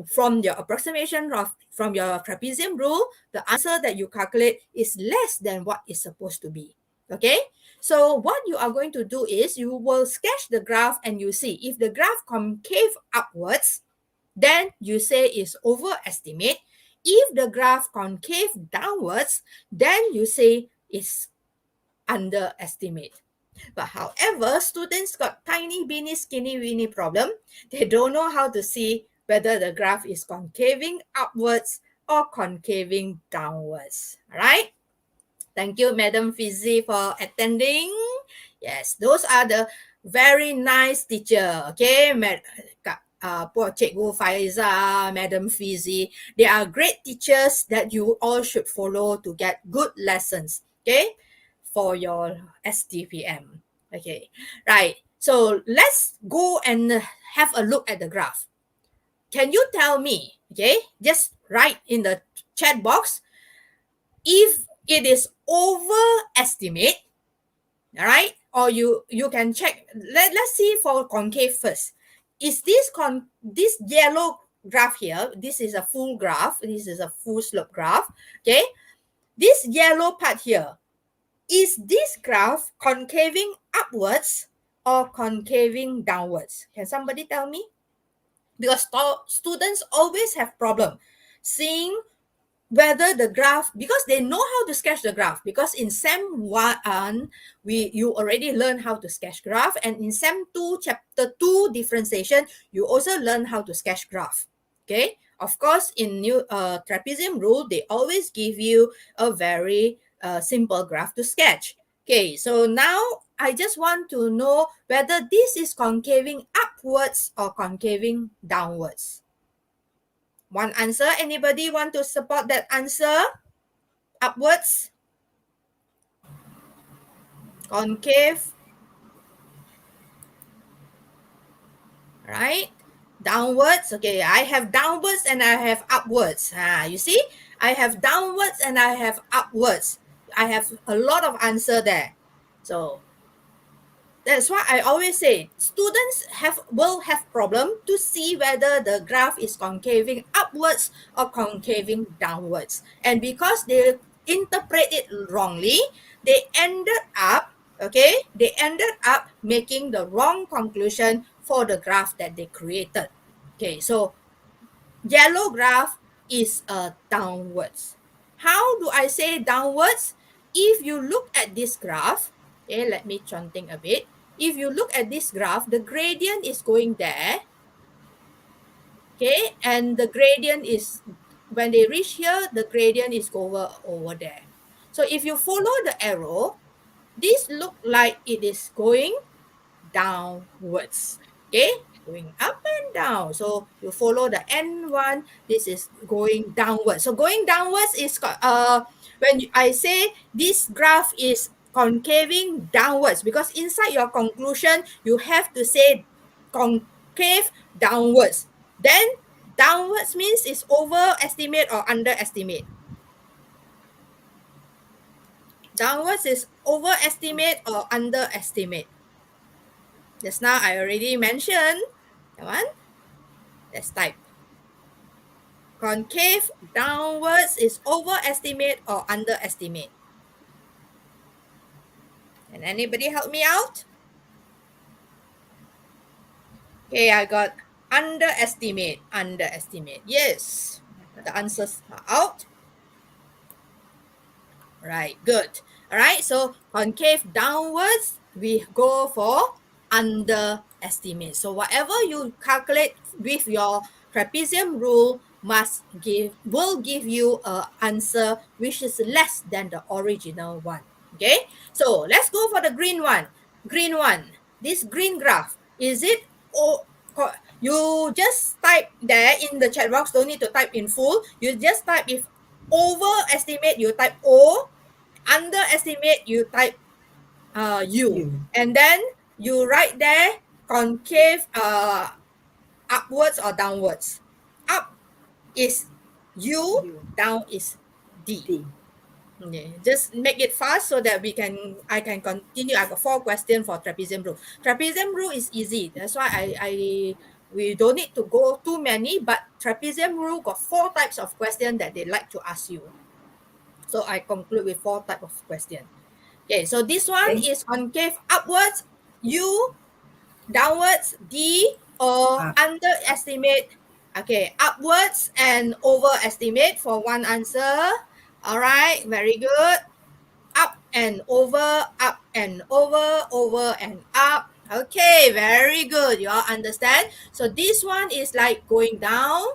from your approximation from your trapezium rule, the answer that you calculate is less than what is supposed to be. Okay, so what you are going to do is you will sketch the graph, and you see if the graph concave upwards, then you say is overestimate. If the graph concave downwards, then you say is underestimate. But however, students got tiny, beany, skinny, weeny problem. They don't know how to see whether the graph is concaving upwards or concaving downwards. All right? Thank you, Madam Fizi, for attending. Yes, those are the very nice teacher. Okay, Cikgu Faiza, Madam Fizi. They are great teachers that you all should follow to get good lessons. Okay, for your Stpm. Okay, right. So let's go and have a look at the graph. Can you tell me, okay, just write in the chat box, if it is overestimate, all right, or you can check. Let's see for concave first. Is this yellow graph here? This is a full graph. This is a full slope graph. Okay, this yellow part here, is this graph concaving upwards or concaving downwards? Can somebody tell me? Because students always have problem seeing whether the graph, because they know how to sketch the graph, because in SEM 1 you already learned how to sketch graph, and in SEM 2 chapter 2 differentiation you also learn how to sketch graph. Okay, of course in trapezium rule they always give you a very simple graph to sketch. Okay, so now I just want to know whether this is concaving upwards or concaving downwards. One answer. Anybody want to support that answer? Upwards? Concave? Right? Downwards? Okay, I have downwards and I have upwards. You see? I have downwards and I have upwards. I have a lot of answer there. So that's why I always say students will have problem to see whether the graph is concaving upwards or concaving downwards. And because they interpret it wrongly, they ended up making the wrong conclusion for the graph that they created. Okay, so yellow graph is downwards. How do I say downwards? If you look at this graph, okay, let me chunting a bit. If you look at this graph, the gradient is going there. Okay, and the gradient is, when they reach here, the gradient is over there. So if you follow the arrow, this look like it is going downwards. Okay, going up and down. So you follow the N1, this is going downwards. So going downwards is when I say this graph is concaving downwards, because inside your conclusion you have to say concave downwards. Then downwards means is overestimate or underestimate. Downwards is overestimate or underestimate. Just now I already mentioned that one. Let's type. Concave downwards is overestimate or underestimate. Can anybody help me out? Okay, I got underestimate. Yes, the answers are out. Right, good. All right, so concave downwards, we go for underestimate. So whatever you calculate with your trapezium rule will give you an answer which is less than the original one. Okay, so let's go for the green one. This green graph, is it you just type there in the chat box, don't need to type in full. You just type, if overestimate you type O, underestimate you type U, and then you write there concave upwards or downwards. Up is U, down is D. Okay, just make it fast so that I can continue. I got 4 questions for trapezium rule. Trapezium rule is easy. That's why we don't need to go too many, but trapezium rule got 4 types of questions that they like to ask you. So I conclude with 4 types of questions. Okay, so this one is concave upwards, U, downwards, D, or underestimate. Okay, upwards and overestimate for one answer. All right, very good. Up and over, over and up. Okay, very good. You all understand? So this one is like going down.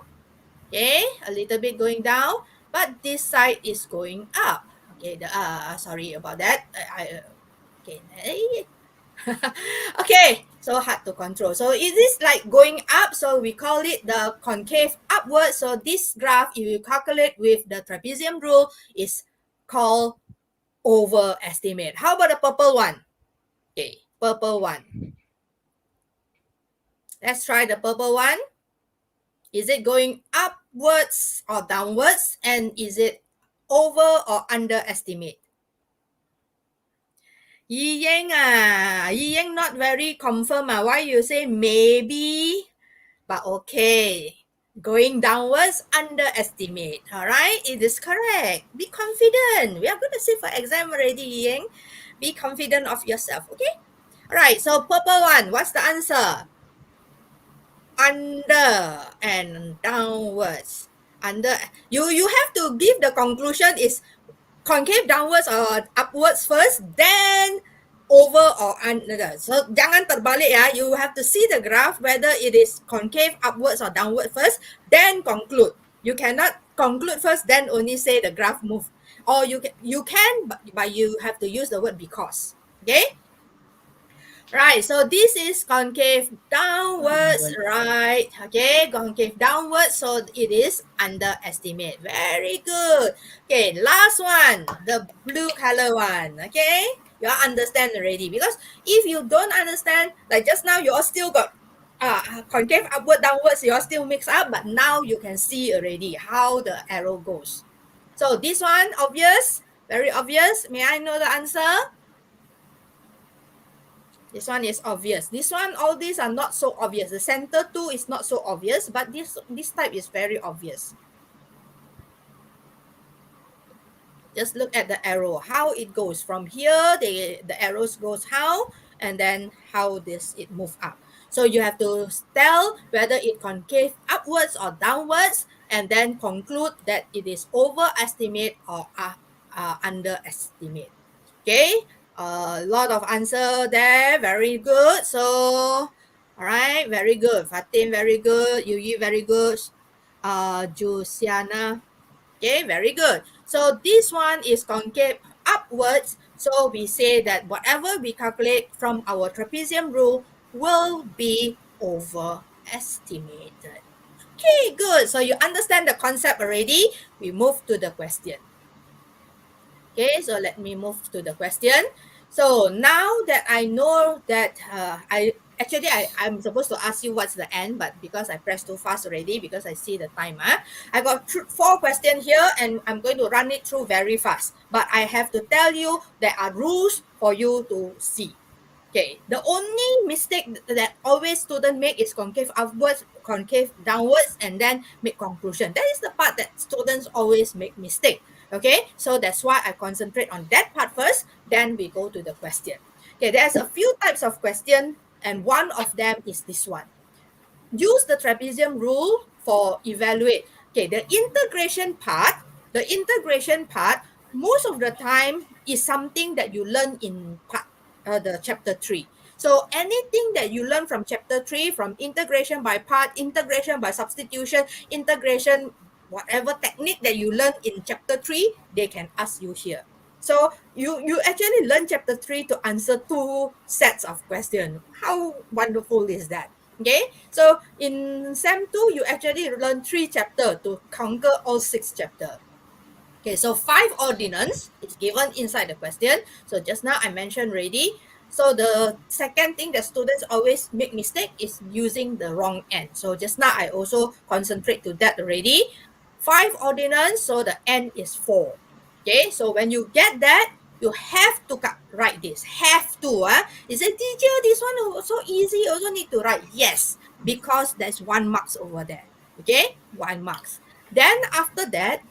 Okay, a little bit going down, but this side is going up. Okay, sorry about that. Okay, so hard to control. So it is like going up, so we call it the concave upward. So this graph, if you calculate with the trapezium rule, is called overestimate. How about the purple one? Okay, purple one. Let's try the purple one. Is it going upwards or downwards? And is it over or underestimate? Yi Yang not very confirm. Why you say maybe? But okay. Going downwards, underestimate. All right, it is correct. Be confident. We are going to sit for exam already, Yi Yang. Be confident of yourself, okay? All right, so purple one, what's the answer? Under and downwards. Under, you have to give the conclusion is concave downwards or upwards first, then over or under. So jangan terbalik ya. You have to see the graph whether it is concave upwards or downward first, then conclude. You cannot conclude first, then only say the graph move. Or you can, but you have to use the word because. Okay. Right, so this is concave downwards, right? Okay, concave downwards, so it is underestimate. Very good. Okay, last one, the blue color one. Okay, you all understand already, because if you don't understand, like just now, you all still got concave upward, downwards, you all still mix up, but now you can see already how the arrow goes. So this one, obvious, very obvious. May I know the answer? This one is obvious. This one, all these are not so obvious. The center two is not so obvious, but this type is very obvious. Just look at the arrow, how it goes from here. The arrows goes how, and then how it move up. So you have to tell whether it concave upwards or downwards, and then conclude that it is overestimate or underestimate. Okay, a lot of answer there. Very good. So, all right, very good. Fatin, very good. Yuyi, very good. Jusiana, okay, very good. So this one is concave upwards. So we say that whatever we calculate from our trapezium rule will be overestimated. Okay, good. So you understand the concept already. We move to the question. Okay, so let me move to the question. So now that I know that I'm supposed to ask you what's the end, but because I pressed too fast already, because I see the time, I got 4 questions here, and I'm going to run it through very fast. But I have to tell you there are rules for you to see. Okay, the only mistake that always students make is concave upwards, concave downwards, and then make conclusion. That is the part that students always make mistake. Okay, so that's why I concentrate on that part first, then we go to the question. Okay, there's a few types of question, and one of them is this one. Use the trapezium rule for evaluate. Okay, the integration part, most of the time is something that you learn in the chapter 3. So anything that you learn from chapter 3, from integration by part, integration by substitution, integration, whatever technique that you learn in chapter 3, they can ask you here. So you actually learn chapter 3 to answer 2 sets of questions. How wonderful is that? Okay, so in SEM 2, you actually learn 3 chapters to conquer all 6 chapters. Okay, so 5 ordinance is given inside the question. So just now I mentioned already. So the second thing that students always make mistake is using the wrong end. So just now I also concentrate to that already. 5 ordinance, so the end is 4. Okay, so when you get that, you have to write this. Have to. Is it, teacher, this one so easy, also need to write? Yes, because there's 1 marks over there. Okay, 1 marks. Then after that,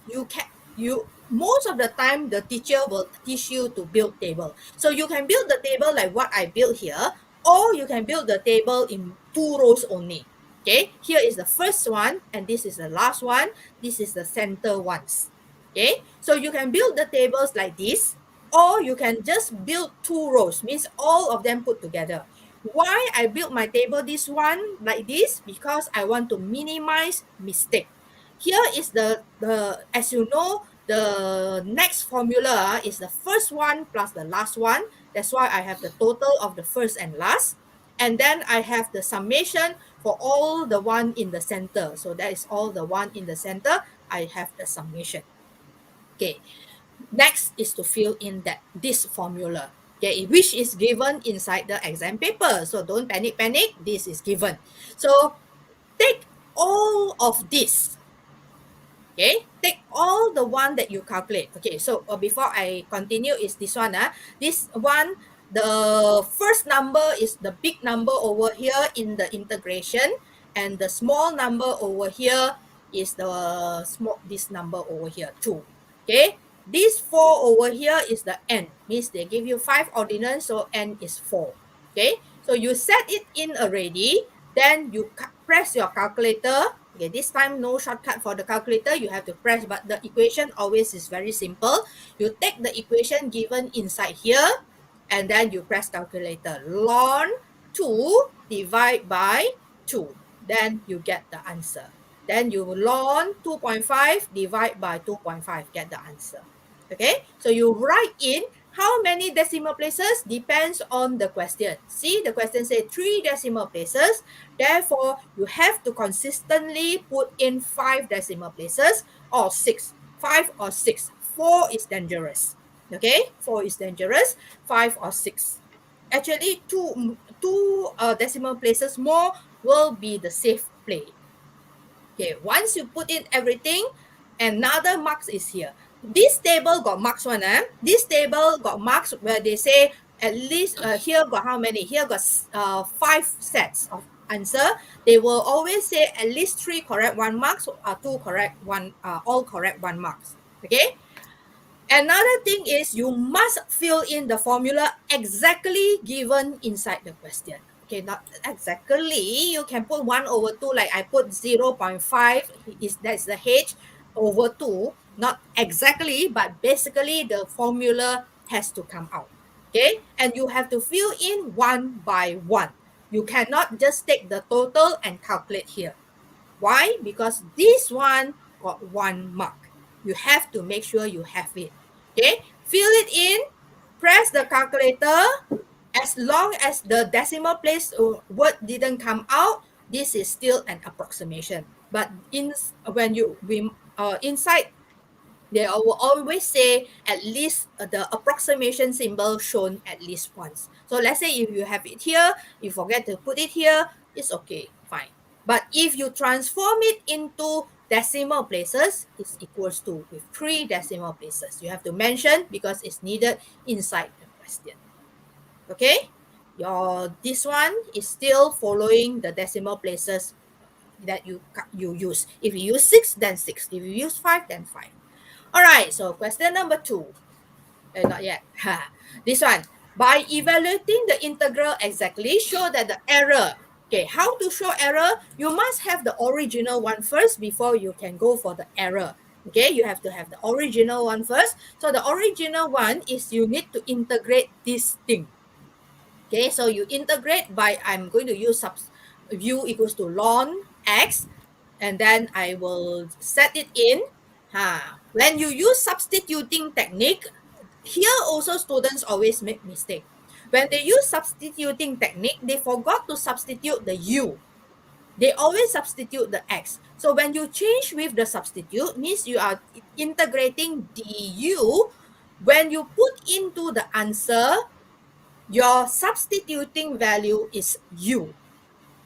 most of the time the teacher will teach you to build table. So you can build the table like what I built here, or you can build the table in 2 rows only. Okay, here is the first one, and this is the last one. This is the center ones. Okay, so you can build the tables like this, or you can just build 2 rows, means all of them put together. Why I built my table this one like this? Because I want to minimize mistake. Here is the as you know, the next formula is the first one plus the last one. That's why I have the total of the first and last. And then I have the summation for all the one in the center. So that is all the one in the center. I have the summation. Okay. Next is to fill in this formula. Okay, which is given inside the exam paper. So don't panic. This is given. So take all of this. Okay, take all the one that you calculate. Okay, so before I continue is this one. This one, the first number is the big number over here in the integration, and the small number over here is this number over here 2. Okay, this 4 over here is the n, means they give you 5 ordinals, so n is 4. Okay, so you set it in already, then you press your calculator. Okay, this time no shortcut for the calculator, you have to press, but the equation always is very simple. You take the equation given inside here, and then you press calculator. Ln 2 divide by 2. Then you get the answer. Then you ln 2.5 divide by 2.5, get the answer. Okay, so you write in how many decimal places depends on the question. See, the question says 3 decimal places. Therefore, you have to consistently put in 5 decimal places or 6. 5 or 6. 4 is dangerous. Okay, 4 is dangerous. 5 or 6. Actually, two decimal places more will be the safe play. Okay, once you put in everything, another marks is here. This table got marks one. This table got marks where they say at least here got how many? Here got 5 sets of answer. They will always say at least 3 correct 1 marks, 2 correct 1, all correct 1 marks. Okay. Another thing is you must fill in the formula exactly given inside the question. Okay, not exactly. You can put 1 over 2, like I put 0.5, that's the h over 2. Not exactly, but basically the formula has to come out. Okay, and you have to fill in 1 by 1. You cannot just take the total and calculate here. Why? Because this one got 1 mark. You have to make sure you have it. Okay, fill it in, press the calculator. As long as the decimal place word didn't come out, this is still an approximation. But inside, they will always say at least the approximation symbol shown at least once. So let's say if you have it here, you forget to put it here, it's okay, fine. But if you transform it into decimal places, it's equals to with 3 decimal places. You have to mention because it's needed inside the question. Okay, this one is still following the decimal places that you use. If you use 6, then 6. If you use 5, then 5. All right, so question number 2. Not yet. This one. By evaluating the integral exactly, show that the error. Okay, how to show error? You must have the original one first before you can go for the error. Okay, you have to have the original one first. So the original one is you need to integrate this thing. Okay, so you integrate by, I'm going to use u equals to ln x, and then I will set it in. When you use substituting technique, here also students always make mistake. When they use substituting technique, they forgot to substitute the u. They always substitute the x. So when you change with the substitute, means you are integrating du. When you put into the answer, your substituting value is u.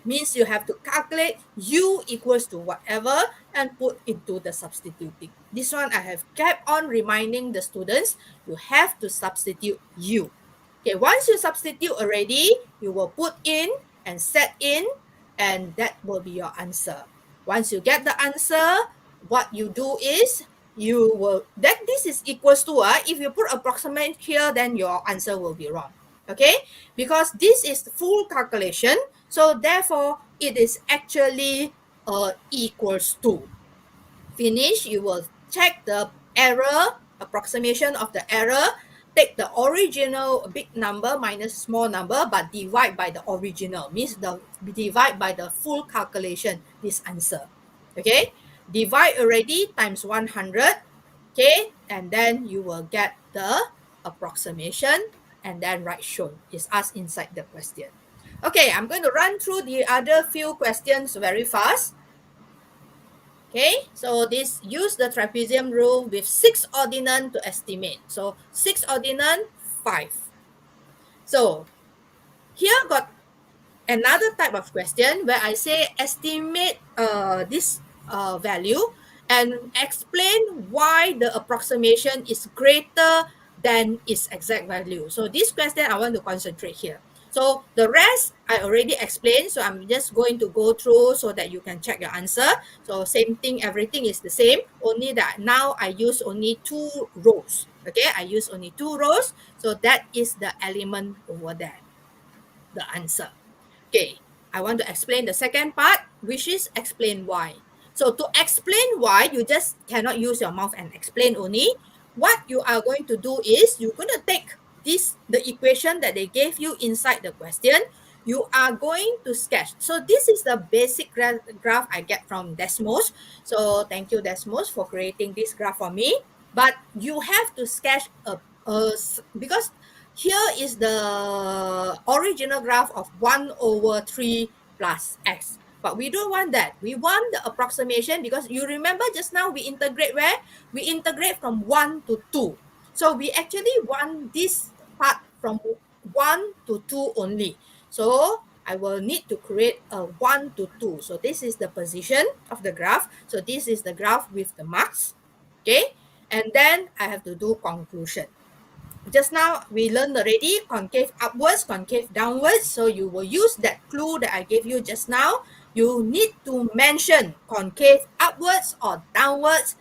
Means you have to calculate u equals to whatever and put into the substituting. This one I have kept on reminding the students, you have to substitute u. Okay, once you substitute already, you will put in and set in, and that will be your answer. Once you get the answer, what you do is, this is equals to, if you put approximate here, then your answer will be wrong. Okay, because this is full calculation, so therefore it is actually equals to. Finish, you will check the error, approximation of the error, take the original big number minus small number, but divide by the original, means divide by the full calculation, this answer. Okay, divide already times 100. Okay, and then you will get the approximation, and then write shown is asked inside the question. Okay, I'm going to run through the other few questions very fast. Okay, so this use the trapezium rule with 6 ordinand to estimate. So 6 ordinand, 5. So here got another type of question where I say estimate this value and explain why the approximation is greater than its exact value. So this question I want to concentrate here. So the rest I already explained, so I'm just going to go through so that you can check your answer. So same thing, everything is the same, only that now I use only 2 rows. Okay, I use only 2 rows, so that is the element over there, the answer. Okay, I want to explain the second part, which is explain why. So to explain why, you just cannot use your mouth and explain only. What you are going to do is you're going to take the equation that they gave you inside the question. You are going to sketch. So this is the basic graph I get from Desmos. So thank you, Desmos, for creating this graph for me. But you have to sketch because here is the original graph of 1 over 3 plus x. But we don't want that. We want the approximation because you remember just now we integrate where? We integrate from 1 to 2. So we actually want this part from 1 to 2 only. So I will need to create a 1 to 2. So this is the position of the graph. So this is the graph with the marks. Okay. And then I have to do conclusion. Just now we learned already concave upwards, concave downwards. So you will use that clue that I gave you just now. You need to mention concave upwards or downwards.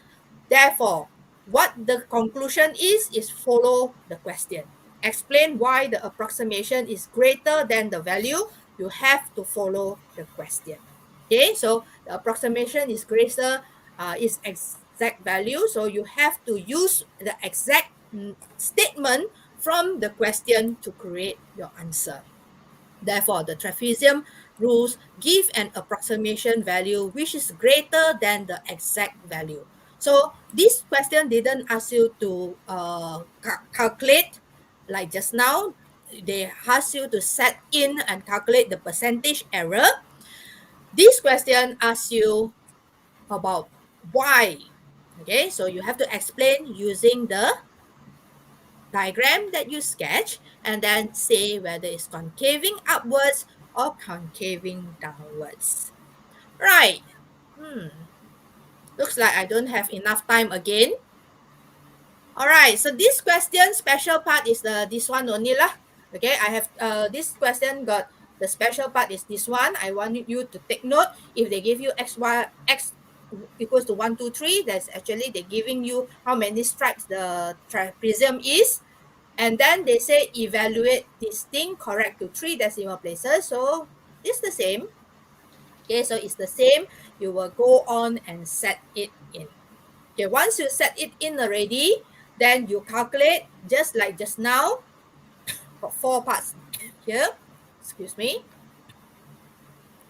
Therefore, what the conclusion is follow the question. Explain why the approximation is greater than the value. You have to follow the question. Okay, so the approximation is greater, is exact value. So you have to use the exact statement from the question to create your answer. Therefore, the Trapezium rules give an approximation value which is greater than the exact value. So this question didn't ask you to calculate like just now. They ask you to set in and calculate the percentage error. This question asks you about why. Okay, so you have to explain using the diagram that you sketch and then say whether it's concaving upwards or concaving downwards. Right. Looks like I don't have enough time again. All right, so this question special part is this one only lah. Okay, I have this question got the special part is this one. I want you to take note. If they give you x equals to 1, 2, 3, that's actually they're giving you how many stripes the trapezium is. And then they say evaluate this thing correct to 3 decimal places. So it's the same. Okay, so it's the same. You will go on and set it in. Okay, once you set it in already, then you calculate just like just now. Got 4 parts here. Excuse me.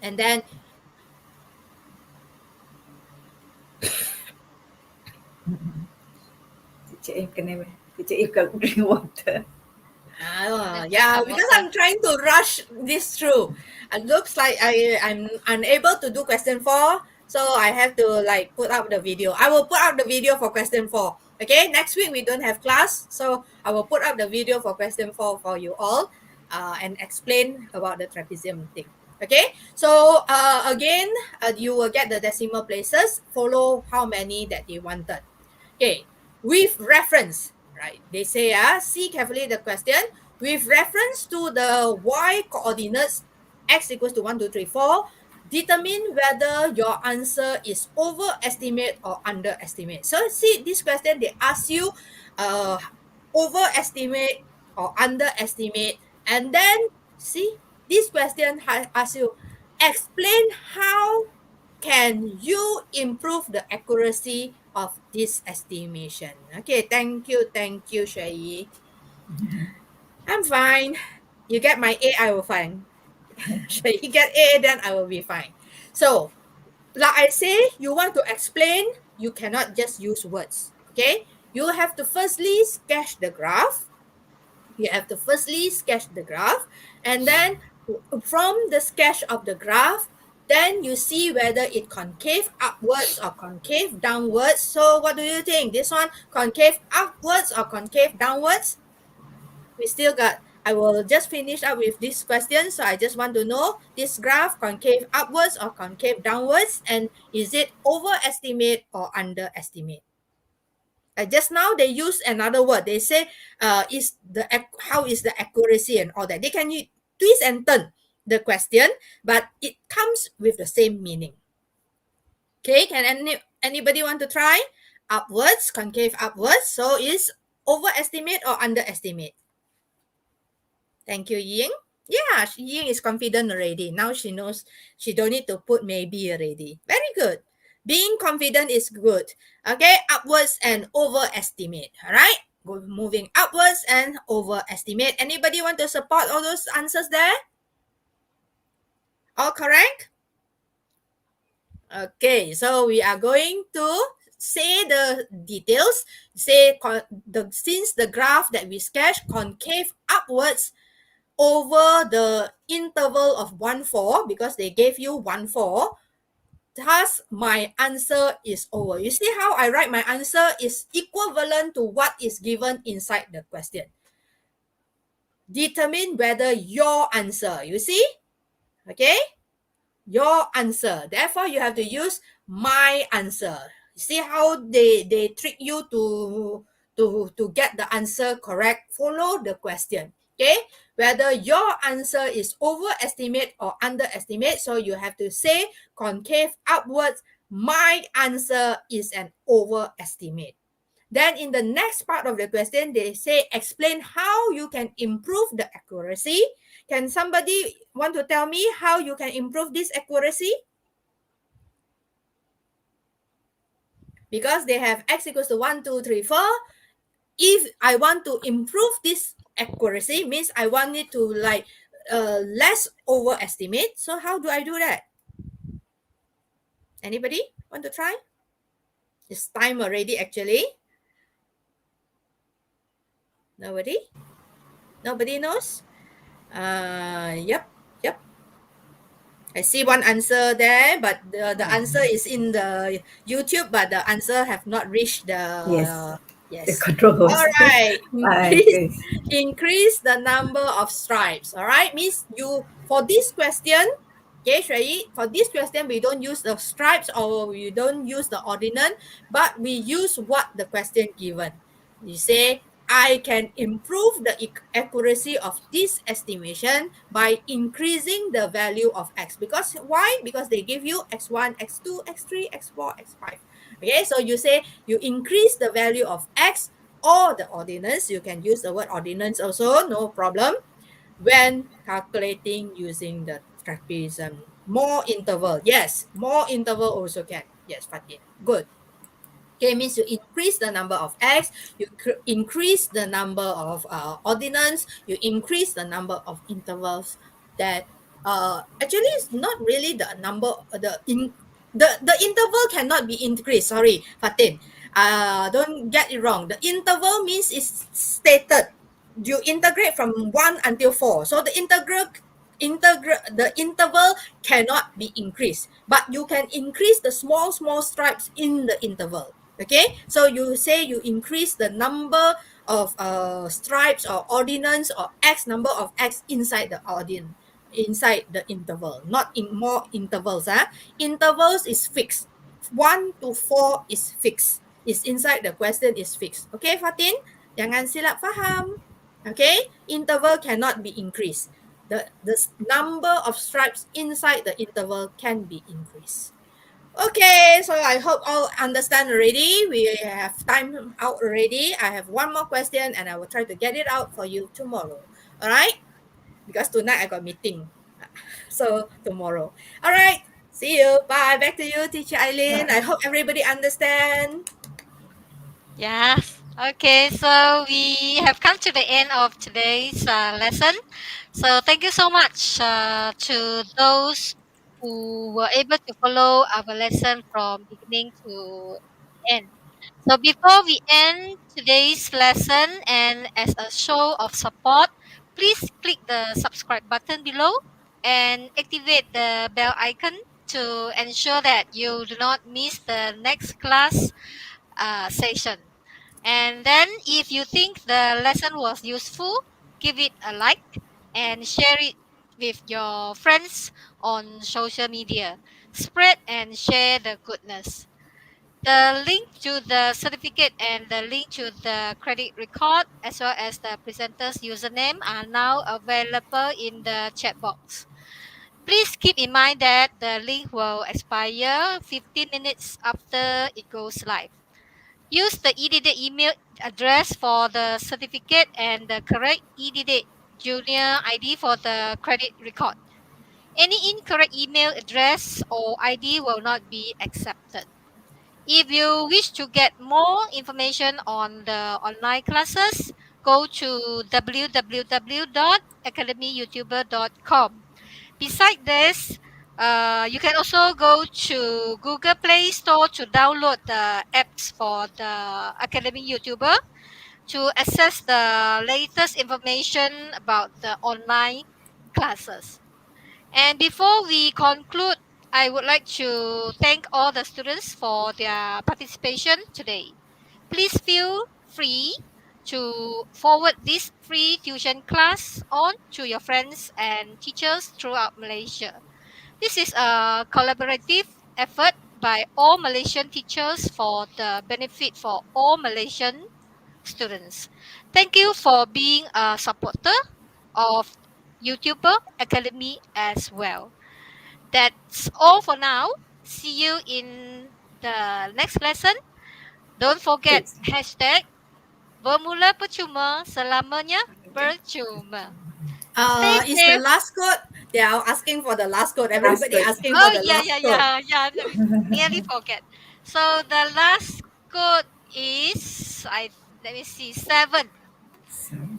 And then Teacher Im kalau drink water. Yeah, because I'm trying to rush this through. It looks like I'm unable to do question 4, so I have to like put up the video. I will put up the video for question 4. Okay, next week we don't have class, so I will put up the video for question 4 for you all and explain about the trapezium thing. Okay, so again, you will get the decimal places, follow how many that you wanted. Okay, with reference, right? They say, see carefully the question. With reference to the y coordinates, x equals to 1, 2, 3, 4, determine whether your answer is overestimate or underestimate. So see this question, they ask you overestimate or underestimate. And then see this question asks you explain how can you improve the accuracy of this estimation. Okay, thank you, Shui. I'm fine. You get my A, I will fine. Shui get A, then I will be fine. So, like I say, you want to explain, you cannot just use words. Okay, you have to firstly sketch the graph. And then from the sketch of the graph, then you see whether it concave upwards or concave downwards. So what do you think? This one concave upwards or concave downwards? We still got, I will just finish up with this question. So I just want to know this graph concave upwards or concave downwards, and is it overestimate or underestimate? Just now they use another word. They say, how is the accuracy and all that. They can twist and turn the question, but it comes with the same meaning. Okay, can anybody want to try? Upwards, concave upwards. So is overestimate or underestimate? Thank you, Ying. Yeah, Ying is confident already. Now she knows she don't need to put maybe already. Very good. Being confident is good. Okay, upwards and overestimate. All right, moving upwards and overestimate. Anybody want to support all those answers there? All correct? Okay, so we are going to say the details. Say since the graph that we sketch concave upwards over the interval of 1, 4, because they gave you 1, 4, thus my answer is over. You see how I write my answer is equivalent to what is given inside the question. Determine whether your answer, you see? Okay? Your answer. Therefore, you have to use my answer. See how they trick you to get the answer correct. Follow the question. Okay, whether your answer is overestimate or underestimate. So you have to say concave upwards. My answer is an overestimate. Then in the next part of the question, they say explain how you can improve the accuracy. Can somebody want to tell me how you can improve this accuracy? Because they have x equals to 1, 2, 3, 4. If I want to improve this accuracy, means I want it to less overestimate. So how do I do that? Anybody want to try? It's time already actually. Nobody? Nobody knows? Yep. I see one answer there, but the answer is in the YouTube, but the answer have not reached the the controls. All right. Okay. Increase the number of stripes. All right. Means you for this question, okay, Shreyi, for this question, we don't use the stripes or we don't use the ordinance, but we use what the question given. You say, I can improve the accuracy of this estimation by increasing the value of x. Because why? Because they give you x1, x2, x3, x4, x5. Okay, so you say you increase the value of x or the ordinance. You can use the word ordinance also, no problem. When calculating using the trapezium. More interval. Yes, more interval also can. Yes, Fatin. Good. Okay, means you increase the number of x, you increase the number of ordinance, you increase the number of intervals. That actually is not really the number, the interval cannot be increased. Sorry, Fatin. Don't get it wrong. The interval means it's stated. You integrate from 1 until 4. So the the interval cannot be increased, but you can increase the small stripes in the interval. Okay, so you say you increase the number of stripes or ordinance or x number of x inside the inside the interval, not in more intervals. Intervals is fixed. 1 to 4 is fixed. Is inside the question is fixed. Okay, Fatin, jangan silap faham. Okay, interval cannot be increased. The number of stripes inside the interval can be increased. Okay, so I hope all understand already. We have time out already. I have one more question and I will try to get it out for you tomorrow. All right? Because tonight I got meeting. So tomorrow. All right. See you. Bye. Back to you, Teacher Eileen. I hope everybody understand. Yes. Okay, so we have come to the end of today's lesson. So thank you so much to those who were able to follow our lesson from beginning to end. So before we end today's lesson and as a show of support, please click the subscribe button below and activate the bell icon to ensure that you do not miss the next class session. And then if you think the lesson was useful, give it a like and share it with your friends on social media. Spread and share the goodness. The link to the certificate and the link to the credit record as well as the presenter's username are now available in the chat box. Please keep in mind that the link will expire 15 minutes after it goes live. Use the EDD email address for the certificate and the correct EDD junior ID for the credit record. Any incorrect email address or ID will not be accepted. If you wish to get more information on the online classes, go to www.academyyoutuber.com. Besides this, you can also go to Google Play Store to download the apps for the Academy YouTuber to access the latest information about the online classes. And before we conclude, I would like to thank all the students for their participation today. Please feel free to forward this free tuition class on to your friends and teachers throughout Malaysia. This is a collaborative effort by all Malaysian teachers for the benefit for all Malaysian students. Thank you for being a supporter of YouTuber Academy as well. That's all for now. See you in the next lesson. Don't forget hashtag bermula percuma, selamanya percuma. Stay Is the safe. last code? They are asking for the last code. Everybody code. asking Oh, for the last code. yeah. Nearly forget. So the last code is let me see, 7.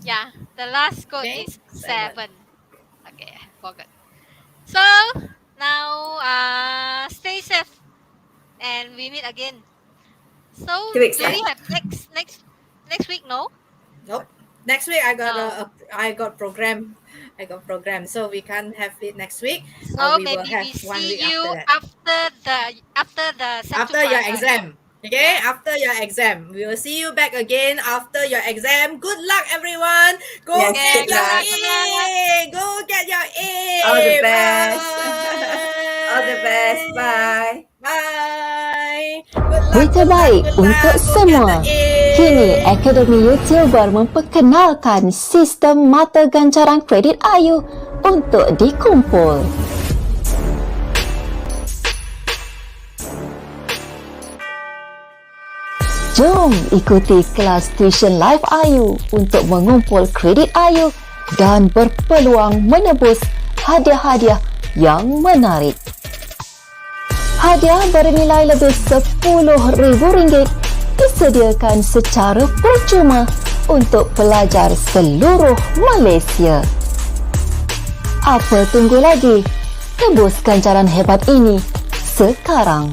Yeah, the last code Okay, is 7. 7. Okay, forgot. So now stay safe and we meet again. So 2 weeks, do we yeah? have next week? No. Nope. Next week I got No. I got program. So we can't have it next week. So We will maybe have we 1 see week you after that. after the Sem After your 2 exam. Okay, Yeah. after your exam. We will see you back again after your exam. Good luck, everyone. Go Yes, get good your luck. A. Go get your A. All the best. Bye. All the best. Bye. Bye. Good luck. Berita baik untuk semua. Kini Akademi YouTuber memperkenalkan sistem mata gancaran kredit AYU untuk dikumpul. Jom ikuti kelas tuition live AYU untuk mengumpul kredit AYU dan berpeluang menebus hadiah-hadiah yang menarik. Hadiah bernilai lebih RM10,000 disediakan secara percuma untuk pelajar seluruh Malaysia. Apa tunggu lagi? Tebus ganjaran hebat ini sekarang.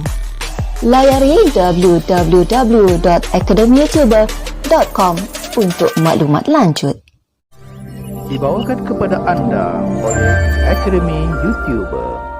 Layari www.academyyoutuber.com untuk maklumat lanjut. Dibawakan kepada anda oleh Akademi YouTuber.